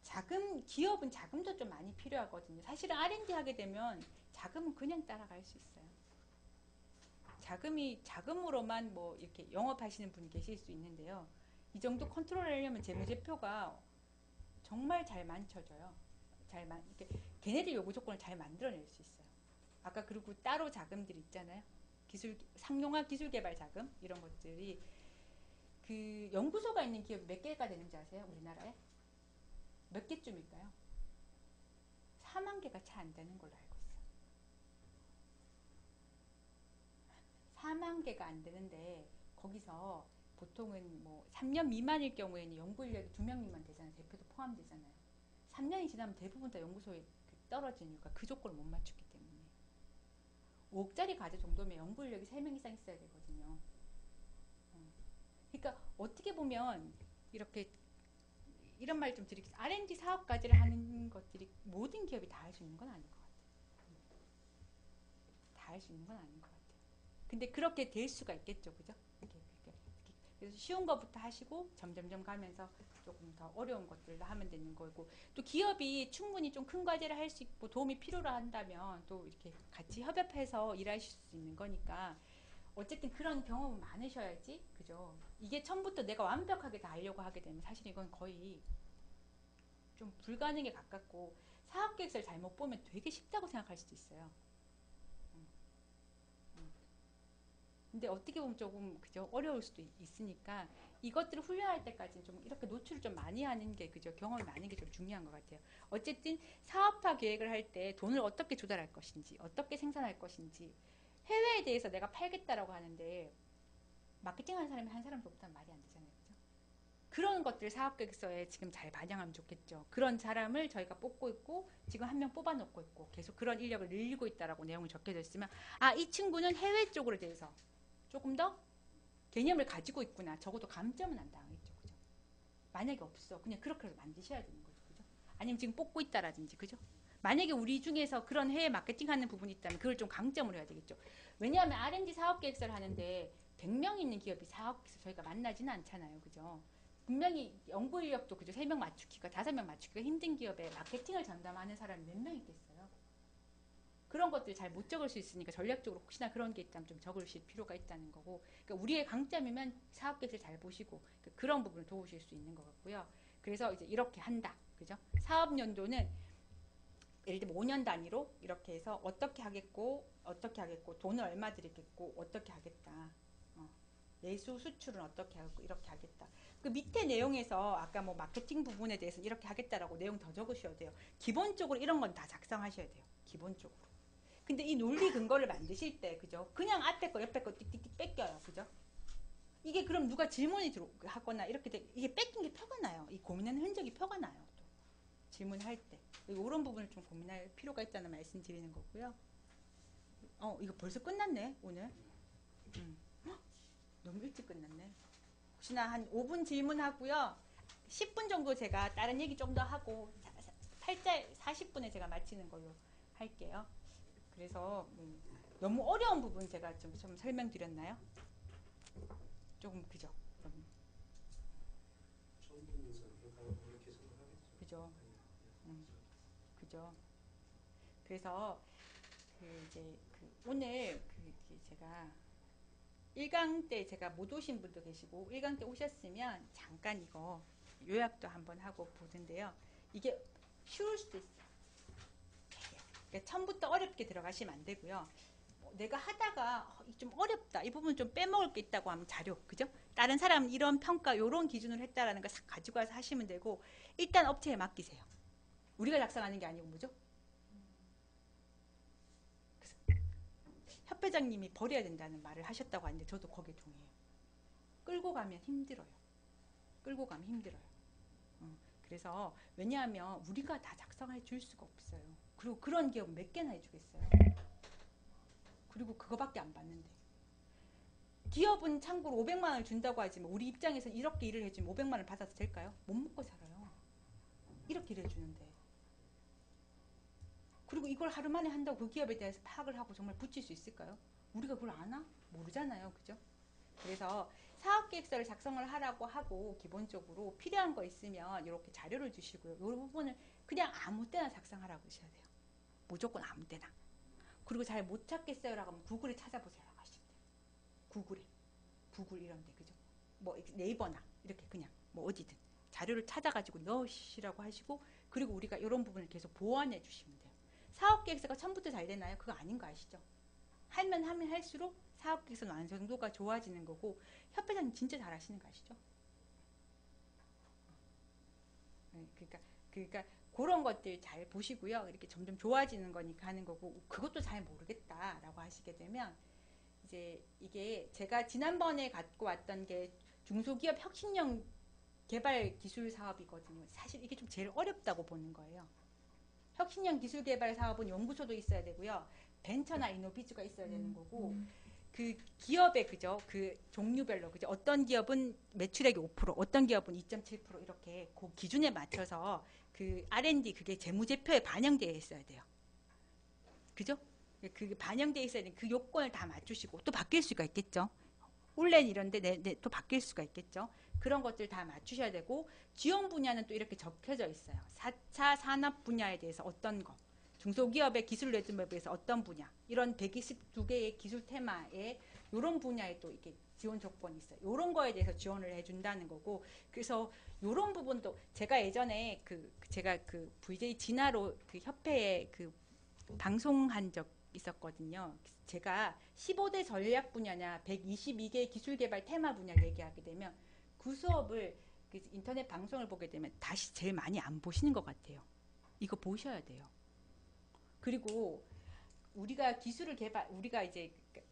자금 기업은 자금도 좀 많이 필요하거든요. 사실은 R&D 하게 되면 자금은 그냥 따라갈 수 있어요. 자금으로만 뭐 이렇게 영업하시는 분이 계실 수 있는데요. 이 정도 컨트롤하려면 재무제표가 정말 잘 만쳐져요. 이렇게 걔네들 요구 조건을 잘 만들어낼 수 있어요. 아까 그리고 따로 자금들 있잖아요. 상용화 기술개발 자금 이런 것들이 그 연구소가 있는 기업이 몇 개가 되는지 아세요? 우리나라에? 몇 개쯤일까요? 4만 개가 채 안 되는 걸로 알고 있어요. 4만 개가 안 되는데 거기서 보통은 뭐 3년 미만일 경우에는 연구 인력이 2명 미만 되잖아요. 대표도 포함되잖아요. 3년이 지나면 대부분 다 연구소에 떨어지는 이유가 그 조건을 못 맞추기 때문에 5억짜리 과제 정도면 연구 인력이 3명 이상 있어야 되거든요. 그러니까 어떻게 보면 이렇게 이런 말 좀 드리겠습니다. R&D 사업 과제를 하는 것들이 모든 기업이 다 할 수 있는 건 아닌 것 같아요. 다 할 수 있는 건 아닌 것 같아요. 근데 그렇게 될 수가 있겠죠. 그죠? 그래서 쉬운 것부터 하시고 점점점 가면서 조금 더 어려운 것들도 하면 되는 거고 또 기업이 충분히 좀 큰 과제를 할 수 있고 도움이 필요로 한다면 또 이렇게 같이 협업해서 일하실 수 있는 거니까 어쨌든 그런 경험은 많으셔야지 그죠? 이게 처음부터 내가 완벽하게 다 하려고 하게 되면 사실 이건 거의 좀 불가능에 가깝고 사업계획서를 잘못 보면 되게 쉽다고 생각할 수도 있어요. 근데 어떻게 보면 조금 그죠 어려울 수도 있으니까 이것들을 훈련할 때까지는 좀 이렇게 노출을 좀 많이 하는 게 그죠 경험이 많은 게 좀 중요한 것 같아요. 어쨌든 사업화 계획을 할 때 돈을 어떻게 조달할 것인지 어떻게 생산할 것인지 해외에 대해서 내가 팔겠다라고 하는데 마케팅하는 사람이 한 사람도 없다면 말이 안 되잖아요. 그죠? 그런 것들 사업계획서에 지금 잘 반영하면 좋겠죠. 그런 사람을 저희가 뽑고 있고 지금 한 명 뽑아놓고 있고 계속 그런 인력을 늘리고 있다라고 내용이 적혀져 있으면 아, 이 친구는 해외 쪽으로 대해서 조금 더 개념을 가지고 있구나. 적어도 감점은 안 당하겠죠. 그죠? 만약에 없어. 그냥 그렇게 만드셔야 되는 거죠. 그죠? 아니면 지금 뽑고 있다라든지. 그죠? 만약에 우리 중에서 그런 해외 마케팅 하는 부분이 있다면 그걸 좀 강점으로 해야 되겠죠. 왜냐하면 R&D 사업 계획서를 하는데 100명 있는 기업이 사업에서 저희가 만나지는 않잖아요. 그죠? 분명히 연구 인력도 그죠? 3명 맞추기가 5명 맞추기가 힘든 기업에 마케팅을 전담하는 사람이 몇 명 있겠어요? 그런 것들 잘 못 적을 수 있으니까 전략적으로 혹시나 그런 게 있다면 좀 적으실 필요가 있다는 거고 그러니까 우리의 강점이면 사업 계획을 잘 보시고 그러니까 그런 부분을 도우실 수 있는 것 같고요. 그래서 이제 이렇게 한다. 그죠? 사업 연도는 예를 들면 5년 단위로 이렇게 해서 어떻게 하겠고 돈을 얼마 들이겠고 어떻게 하겠다. 내수 수출은 어떻게 하고 이렇게 하겠다. 그 밑에 내용에서 아까 뭐 마케팅 부분에 대해서 이렇게 하겠다라고 내용 더 적으셔야 돼요. 기본적으로 이런 건 다 작성하셔야 돼요. 기본적으로. 근데 이 논리 근거를 만드실 때 그죠? 그냥 앞에 거 옆에 거 띡띡띡 뺏겨요. 그죠? 이게 그럼 누가 질문이 하거나 이렇게 이게 뺏긴 게 표가 나요. 이 고민하는 흔적이 표가 나요. 또 질문할 때 이런 부분을 좀 고민할 필요가 있다는 말씀 드리는 거고요. 이거 벌써 끝났네 오늘. 헉, 너무 일찍 끝났네. 혹시나 한 5분 질문하고요. 10분 정도 제가 다른 얘기 좀 더 하고 40분에 제가 마치는 걸로 할게요. 그래서 너무 어려운 부분 제가 좀 설명드렸나요? 조금 그죠. 처음 듣는 사람 그렇게 생각하겠죠. 그죠. 아니, 그죠. 그래서 이제 오늘 제가 1강 때 제가 못 오신 분도 계시고 1강 때 오셨으면 잠깐 이거 요약도 한번 하고 보는데요. 이게 쉬울 수도 있어요. 그러니까 처음부터 어렵게 들어가시면 안 되고요. 내가 하다가 좀 어렵다, 이 부분 좀 빼먹을 게 있다고 하면 자료, 그죠? 다른 사람 이런 평가, 이런 기준으로 했다라는 거 가지고 와서 하시면 되고, 일단 업체에 맡기세요. 우리가 작성하는 게 아니고 뭐죠? 그래서 협회장님이 버려야 된다는 말을 하셨다고 하는데 저도 거기에 동의해요. 끌고 가면 힘들어요. 끌고 가면 힘들어요. 그래서 왜냐하면 우리가 다 작성해 줄 수가 없어요. 그리고 그런 기업 몇 개나 해주겠어요. 그리고 그거밖에 안 받는데. 기업은 참고로 500만 원을 준다고 하지만 우리 입장에서 이렇게 일을 해주면 500만 원을 받아도 될까요? 못 먹고 살아요. 이렇게 일해주는데. 그리고 이걸 하루 만에 한다고 그 기업에 대해서 파악을 하고 정말 붙일 수 있을까요? 우리가 그걸 아나? 모르잖아요. 그죠? 그래서 사업계획서를 작성을 하라고 하고 기본적으로 필요한 거 있으면 이렇게 자료를 주시고요. 이 부분을 그냥 아무 때나 작성하라고 하셔야 돼요. 무조건 아무 때나. 그리고 잘 못 찾겠어요 라고 하면 구글에 찾아보세요 라고 하시면 돼요. 구글 이런 데, 그죠? 뭐 네이버나 이렇게 그냥 뭐 어디든 자료를 찾아가지고 넣으시라고 하시고, 그리고 우리가 이런 부분을 계속 보완해 주시면 돼요. 사업계획서가 처음부터 잘 되나요? 그거 아닌 거 아시죠? 하면 할수록 사업계획서 완성도가 좋아지는 거고, 협회장님 진짜 잘하시는 거 아시죠? 그러니까 그런 것들 잘 보시고요. 이렇게 점점 좋아지는 거니까 하는 거고, 그것도 잘 모르겠다라고 하시게 되면 이제 이게 제가 지난번에 갖고 왔던 게 중소기업 혁신형 개발 기술 사업이거든요. 사실 이게 좀 제일 어렵다고 보는 거예요. 혁신형 기술 개발 사업은 연구소도 있어야 되고요. 벤처나 이노비즈가 있어야 되는 거고, 그 기업의 그죠? 그 종류별로 그죠? 어떤 기업은 매출액이 5%, 어떤 기업은 2.7% 이렇게 그 기준에 맞춰서 그 R&D 그게 재무제표에 반영되어 있어야 돼요. 그죠? 그 반영되어 있어야 되는 그 요건을 다 맞추시고, 또 바뀔 수가 있겠죠. 올해는 이런데 또 바뀔 수가 있겠죠. 그런 것들 다 맞추셔야 되고, 지원 분야는 또 이렇게 적혀져 있어요. 4차 산업 분야에 대해서 어떤 거, 중소기업의 기술 레드맵에서 어떤 분야, 이런 122개의 기술 테마에 이런 분야에 또 이렇게 지원 조건이 있어요. 이런 거에 대해서 지원을 해준다는 거고, 그래서 이런 부분도 제가 예전에 제가 VJ 진화로 그 협회에 방송한 적 있었거든요. 제가 15대 전략 분야냐 122개 기술 개발 테마 분야를 얘기하게 되면 그 수업을 인터넷 방송을 보게 되면 다시 제일 많이 안 보시는 것 같아요. 이거 보셔야 돼요. 그리고 우리가 기술을 개발,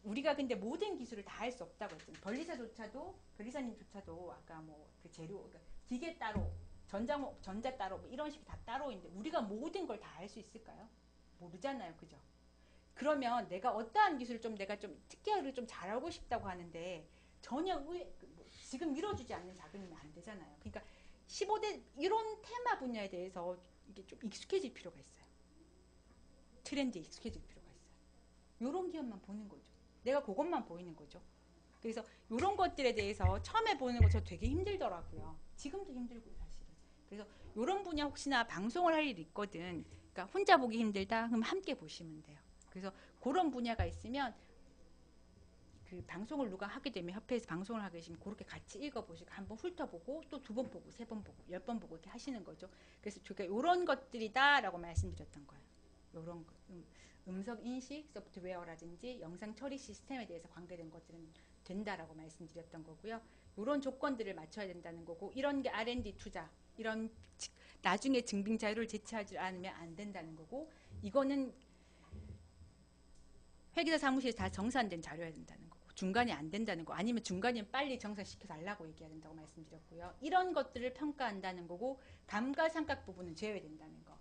우리가 근데 모든 기술을 다 할 수 없다고 했잖아요. 변리사님조차도 아까 뭐 그 재료, 그러니까 기계 따로, 전자 따로, 뭐 이런 식이 다 따로 있는데 우리가 모든 걸 다 할 수 있을까요? 모르잖아요, 그죠? 그러면 내가 어떠한 기술을 내가 좀 특기를 좀 잘하고 싶다고 하는데 전혀 지금 밀어주지 않는 자금이면 안 되잖아요. 그러니까 15대 이런 테마 분야에 대해서 이게 좀 익숙해질 필요가 있어요. 트렌드에 익숙해질 필요가 있어요. 이런 기업만 보는 거죠. 내가 그것만 보이는 거죠. 그래서 이런 것들에 대해서 처음에 보는 거 저 되게 힘들더라고요. 지금도 힘들고요, 사실은. 그래서 이런 분야 혹시나 방송을 할 일이 있거든. 그러니까 혼자 보기 힘들다? 그럼 함께 보시면 돼요. 그래서 그런 분야가 있으면 그 방송을 누가 하게 되면 협회에서 방송을 하게 되시면 그렇게 같이 읽어보시고 한번 훑어보고 또 2번 보고 3번 보고 10번 보고 이렇게 하시는 거죠. 그래서 제가 이런 것들이다라고 말씀드렸던 거예요. 이런 거, 음성 인식 소프트웨어라든지 영상 처리 시스템에 대해서 관계된 것들은 된다라고 말씀드렸던 거고요. 이런 조건들을 맞춰야 된다는 거고, 이런 게 R&D 투자, 이런 나중에 증빙 자료를 제출하지 않으면 안 된다는 거고, 이거는 회계사 사무실에 다 정산된 자료여야 된다는 거고, 중간에 안 된다는 거, 아니면 중간에 빨리 정산시켜 달라고 얘기해야 된다고 말씀드렸고요. 이런 것들을 평가한다는 거고, 감가상각 부분은 제외된다는 거.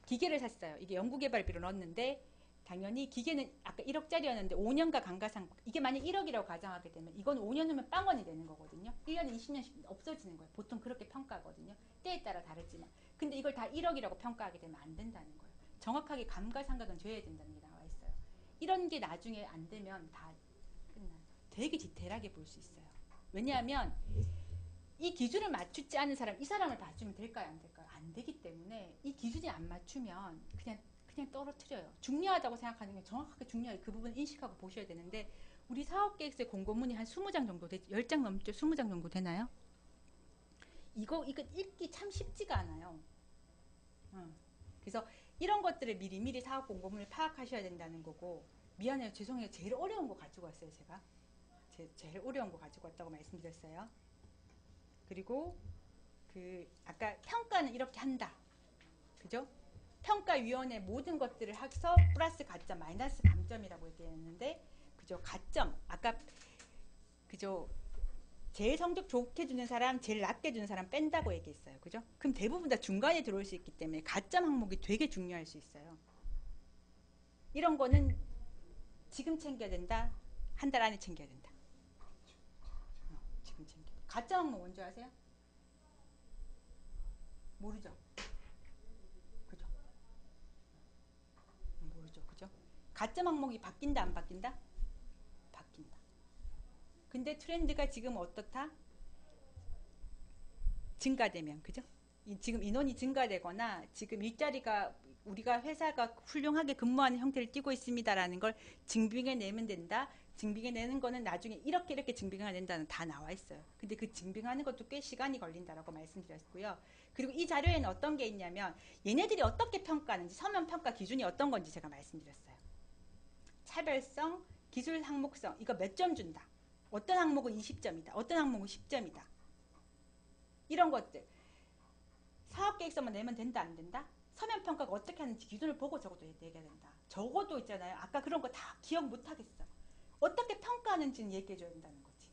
기계를 샀어요. 이게 연구개발비로 넣었는데 당연히 기계는 아까 1억짜리였는데 5년간 감가상각, 이게 만약 1억이라고 가정하게 되면 이건 5년 후면 빵원이 되는 거거든요. 1년에 20년씩 없어지는 거예요. 보통 그렇게 평가하거든요. 때에 따라 다르지만. 근데 이걸 다 1억이라고 평가하게 되면 안 된다는 거예요. 정확하게 감가상각은 줘야 된다는 게 나와 있어요. 이런 게 나중에 안 되면 다 끝나요. 되게 디테일하게 볼 수 있어요. 왜냐하면 이 기준을 맞추지 않은 사람, 이 사람을 봐주면 될까요, 안 될까요? 안 되기 때문에 이 기준이 안 맞추면 그냥 떨어뜨려요. 중요하다고 생각하는 게 정확하게 중요해요. 그 부분 인식하고 보셔야 되는데 우리 사업계획서에 공고문이 한 20장 정도 10장 넘죠? 20장 정도 되나요? 이거 읽기 참 쉽지가 않아요. 그래서 이런 것들을 미리 사업 공고문을 파악하셔야 된다는 거고, 미안해요, 죄송해요, 제일 어려운 거 가지고 왔어요. 제가 제일 어려운 거 가지고 왔다고 말씀드렸어요. 그리고 아까 평가는 이렇게 한다, 그죠? 평가위원회 모든 것들을 합쳐 플러스 가점 마이너스 감점이라고 얘기했는데, 그죠? 가점 아까 그죠? 제일 성적 좋게 주는 사람, 제일 낮게 주는 사람 뺀다고 얘기했어요. 그죠? 그럼 대부분 다 중간에 들어올 수 있기 때문에 가점 항목이 되게 중요할 수 있어요. 이런 거는 지금 챙겨야 된다, 한 달 안에 챙겨야 된다. 지금 챙겨. 가점 항목 뭔지 아세요? 모르죠? 그죠? 모르죠? 그죠? 가점 항목이 바뀐다, 안 바뀐다? 바뀐다. 근데 트렌드가 지금 어떻다? 증가되면, 그죠? 지금 인원이 증가되거나 지금 일자리가 우리가 회사가 훌륭하게 근무하는 형태를 띠고 있습니다라는 걸 증빙해 내면 된다. 증빙해 내는 거는 나중에 이렇게 증빙해야 된다는 다 나와 있어요. 근데 그 증빙하는 것도 꽤 시간이 걸린다라고 말씀드렸고요. 그리고 이 자료에는 어떤 게 있냐면 얘네들이 어떻게 평가하는지, 서면 평가 기준이 어떤 건지 제가 말씀드렸어요. 차별성, 기술 항목성, 이거 몇 점 준다. 어떤 항목은 20점이다. 어떤 항목은 10점이다. 이런 것들. 사업계획서만 내면 된다, 안 된다? 서면평가가 어떻게 하는지 기준을 보고 적어도 얘기해야 된다. 적어도 있잖아요. 아까 그런 거 다 기억 못 하겠어. 어떻게 평가하는지는 얘기해줘야 된다는 거지.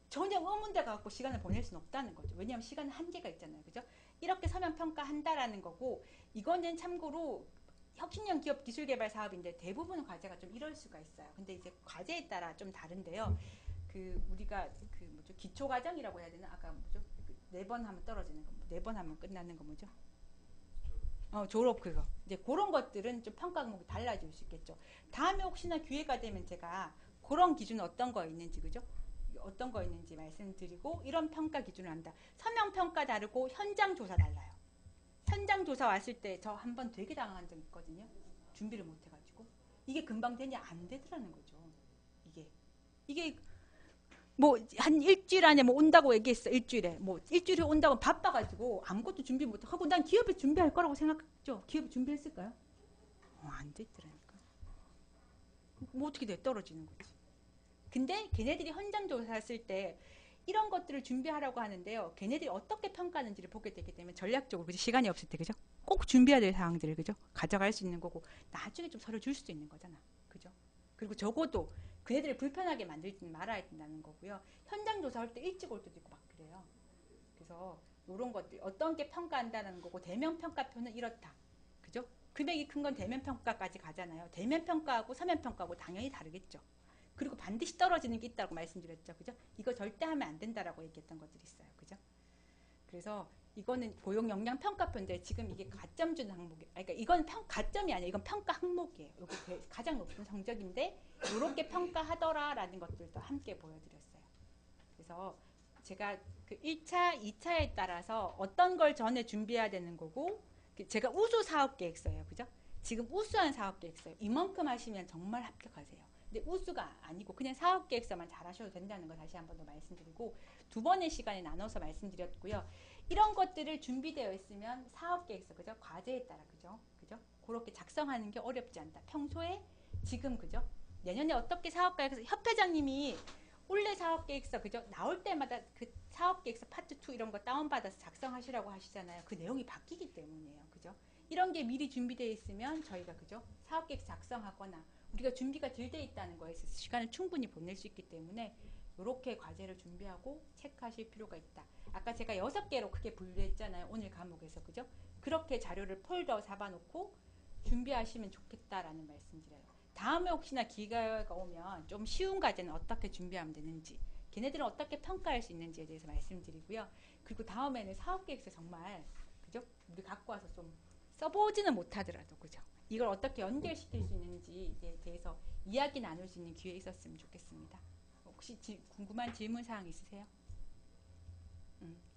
전혀 의문대 갖고 시간을 보낼 수는 없다는 거죠. 왜냐하면 시간은 한계가 있잖아요. 그죠? 이렇게 서면평가한다라는 거고, 이거는 참고로 혁신형 기업 기술개발 사업인데 대부분 과제가 좀 이럴 수가 있어요. 근데 이제 과제에 따라 좀 다른데요. 우리가 기초과정이라고 해야 되나? 아까 뭐죠? 4번 하면 떨어지는 거, 4번 하면 끝나는 거 뭐죠? 졸업 그거. 이제 그런 것들은 좀 평가 과목이 달라질 수 있겠죠. 다음에 혹시나 기회가 되면 제가 그런 기준 어떤 거 있는지, 그죠? 어떤 거 있는지 말씀드리고, 이런 평가 기준을 한다. 서면 평가 다르고 현장 조사 달라요. 현장 조사 왔을 때 저 한 번 되게 당한 적 있거든요. 준비를 못 해가지고 이게 금방 되냐, 안 되더라는 거죠. 이게 뭐 한 일주일 안에 뭐 온다고 얘기했어. 일주일에 온다고 바빠가지고 아무것도 준비 못하고, 난 기업에 준비할 거라고 생각했죠. 기업에 준비했을까요? 안 됐더라니까. 뭐 어떻게 돼? 떨어지는 거지. 근데 걔네들이 현장 조사했을 때 이런 것들을 준비하라고 하는데요. 걔네들이 어떻게 평가하는지를 보게 되기 때문에 전략적으로, 그죠? 시간이 없을 때, 그죠? 꼭 준비해야 될 사항들을, 그죠? 가져갈 수 있는 거고, 나중에 좀 서로 줄 수도 있는 거잖아. 그죠? 그리고 적어도 그네들을 불편하게 만들지 말아야 된다는 거고요. 현장 조사할 때 일찍 올 때도 있고 막 그래요. 그래서 이런 것들 어떤 게 평가한다는 거고, 대면 평가표는 이렇다. 그죠? 금액이 큰 건 대면 평가까지 가잖아요. 대면 평가하고 서면 평가하고 당연히 다르겠죠. 그리고 반드시 떨어지는 게 있다고 말씀드렸죠. 그죠? 이거 절대 하면 안 된다라고 얘기했던 것들이 있어요. 그죠? 그래서 이거는 고용 역량 평가표인데 지금 이게 가점 주는 항목이에요. 그러니까 이건 가점이 아니에요. 이건 평가 항목이에요. 이게 가장 높은 성적인데 이렇게 평가하더라라는 것들도 함께 보여드렸어요. 그래서 제가 그 1차, 2차에 따라서 어떤 걸 전에 준비해야 되는 거고, 제가 우수 사업계획서예요. 그죠? 지금 우수한 사업계획서예요. 이만큼 하시면 정말 합격하세요. 근데 우수가 아니고 그냥 사업계획서만 잘 하셔도 된다는 거 다시 한 번 더 말씀드리고, 2번의 시간에 나눠서 말씀드렸고요. 이런 것들을 준비되어 있으면 사업계획서, 그죠? 과제에 따라, 그죠? 그렇게 작성하는 게 어렵지 않다. 평소에 지금, 그죠? 내년에 어떻게 사업계획서, 협회장님이 올해 사업계획서, 그죠? 나올 때마다 그 사업계획서 파트 2 이런 거 다운받아서 작성하시라고 하시잖아요. 그 내용이 바뀌기 때문이에요. 그죠? 이런 게 미리 준비되어 있으면 저희가, 그죠? 사업계획서 작성하거나 우리가 준비가 덜 돼 있다는 거에 있어서 시간을 충분히 보낼 수 있기 때문에 이렇게 과제를 준비하고 체크하실 필요가 있다. 아까 제가 6개로 크게 분류했잖아요. 오늘 과목에서, 그죠? 그렇게 자료를 폴더 잡아놓고 준비하시면 좋겠다라는 말씀드려요. 다음에 혹시나 기회가 오면 좀 쉬운 과제는 어떻게 준비하면 되는지, 걔네들은 어떻게 평가할 수 있는지에 대해서 말씀드리고요. 그리고 다음에는 사업계획서 정말, 그죠? 우리 갖고 와서 좀 써보지는 못하더라도, 그죠? 이걸 어떻게 연결시킬 수 있는지에 대해서 이야기 나눌 수 있는 기회 있었으면 좋겠습니다. 혹시 궁금한 질문 사항 있으세요?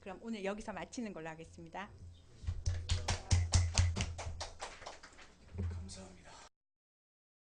그럼 오늘 여기서 마치는 걸로 하겠습니다.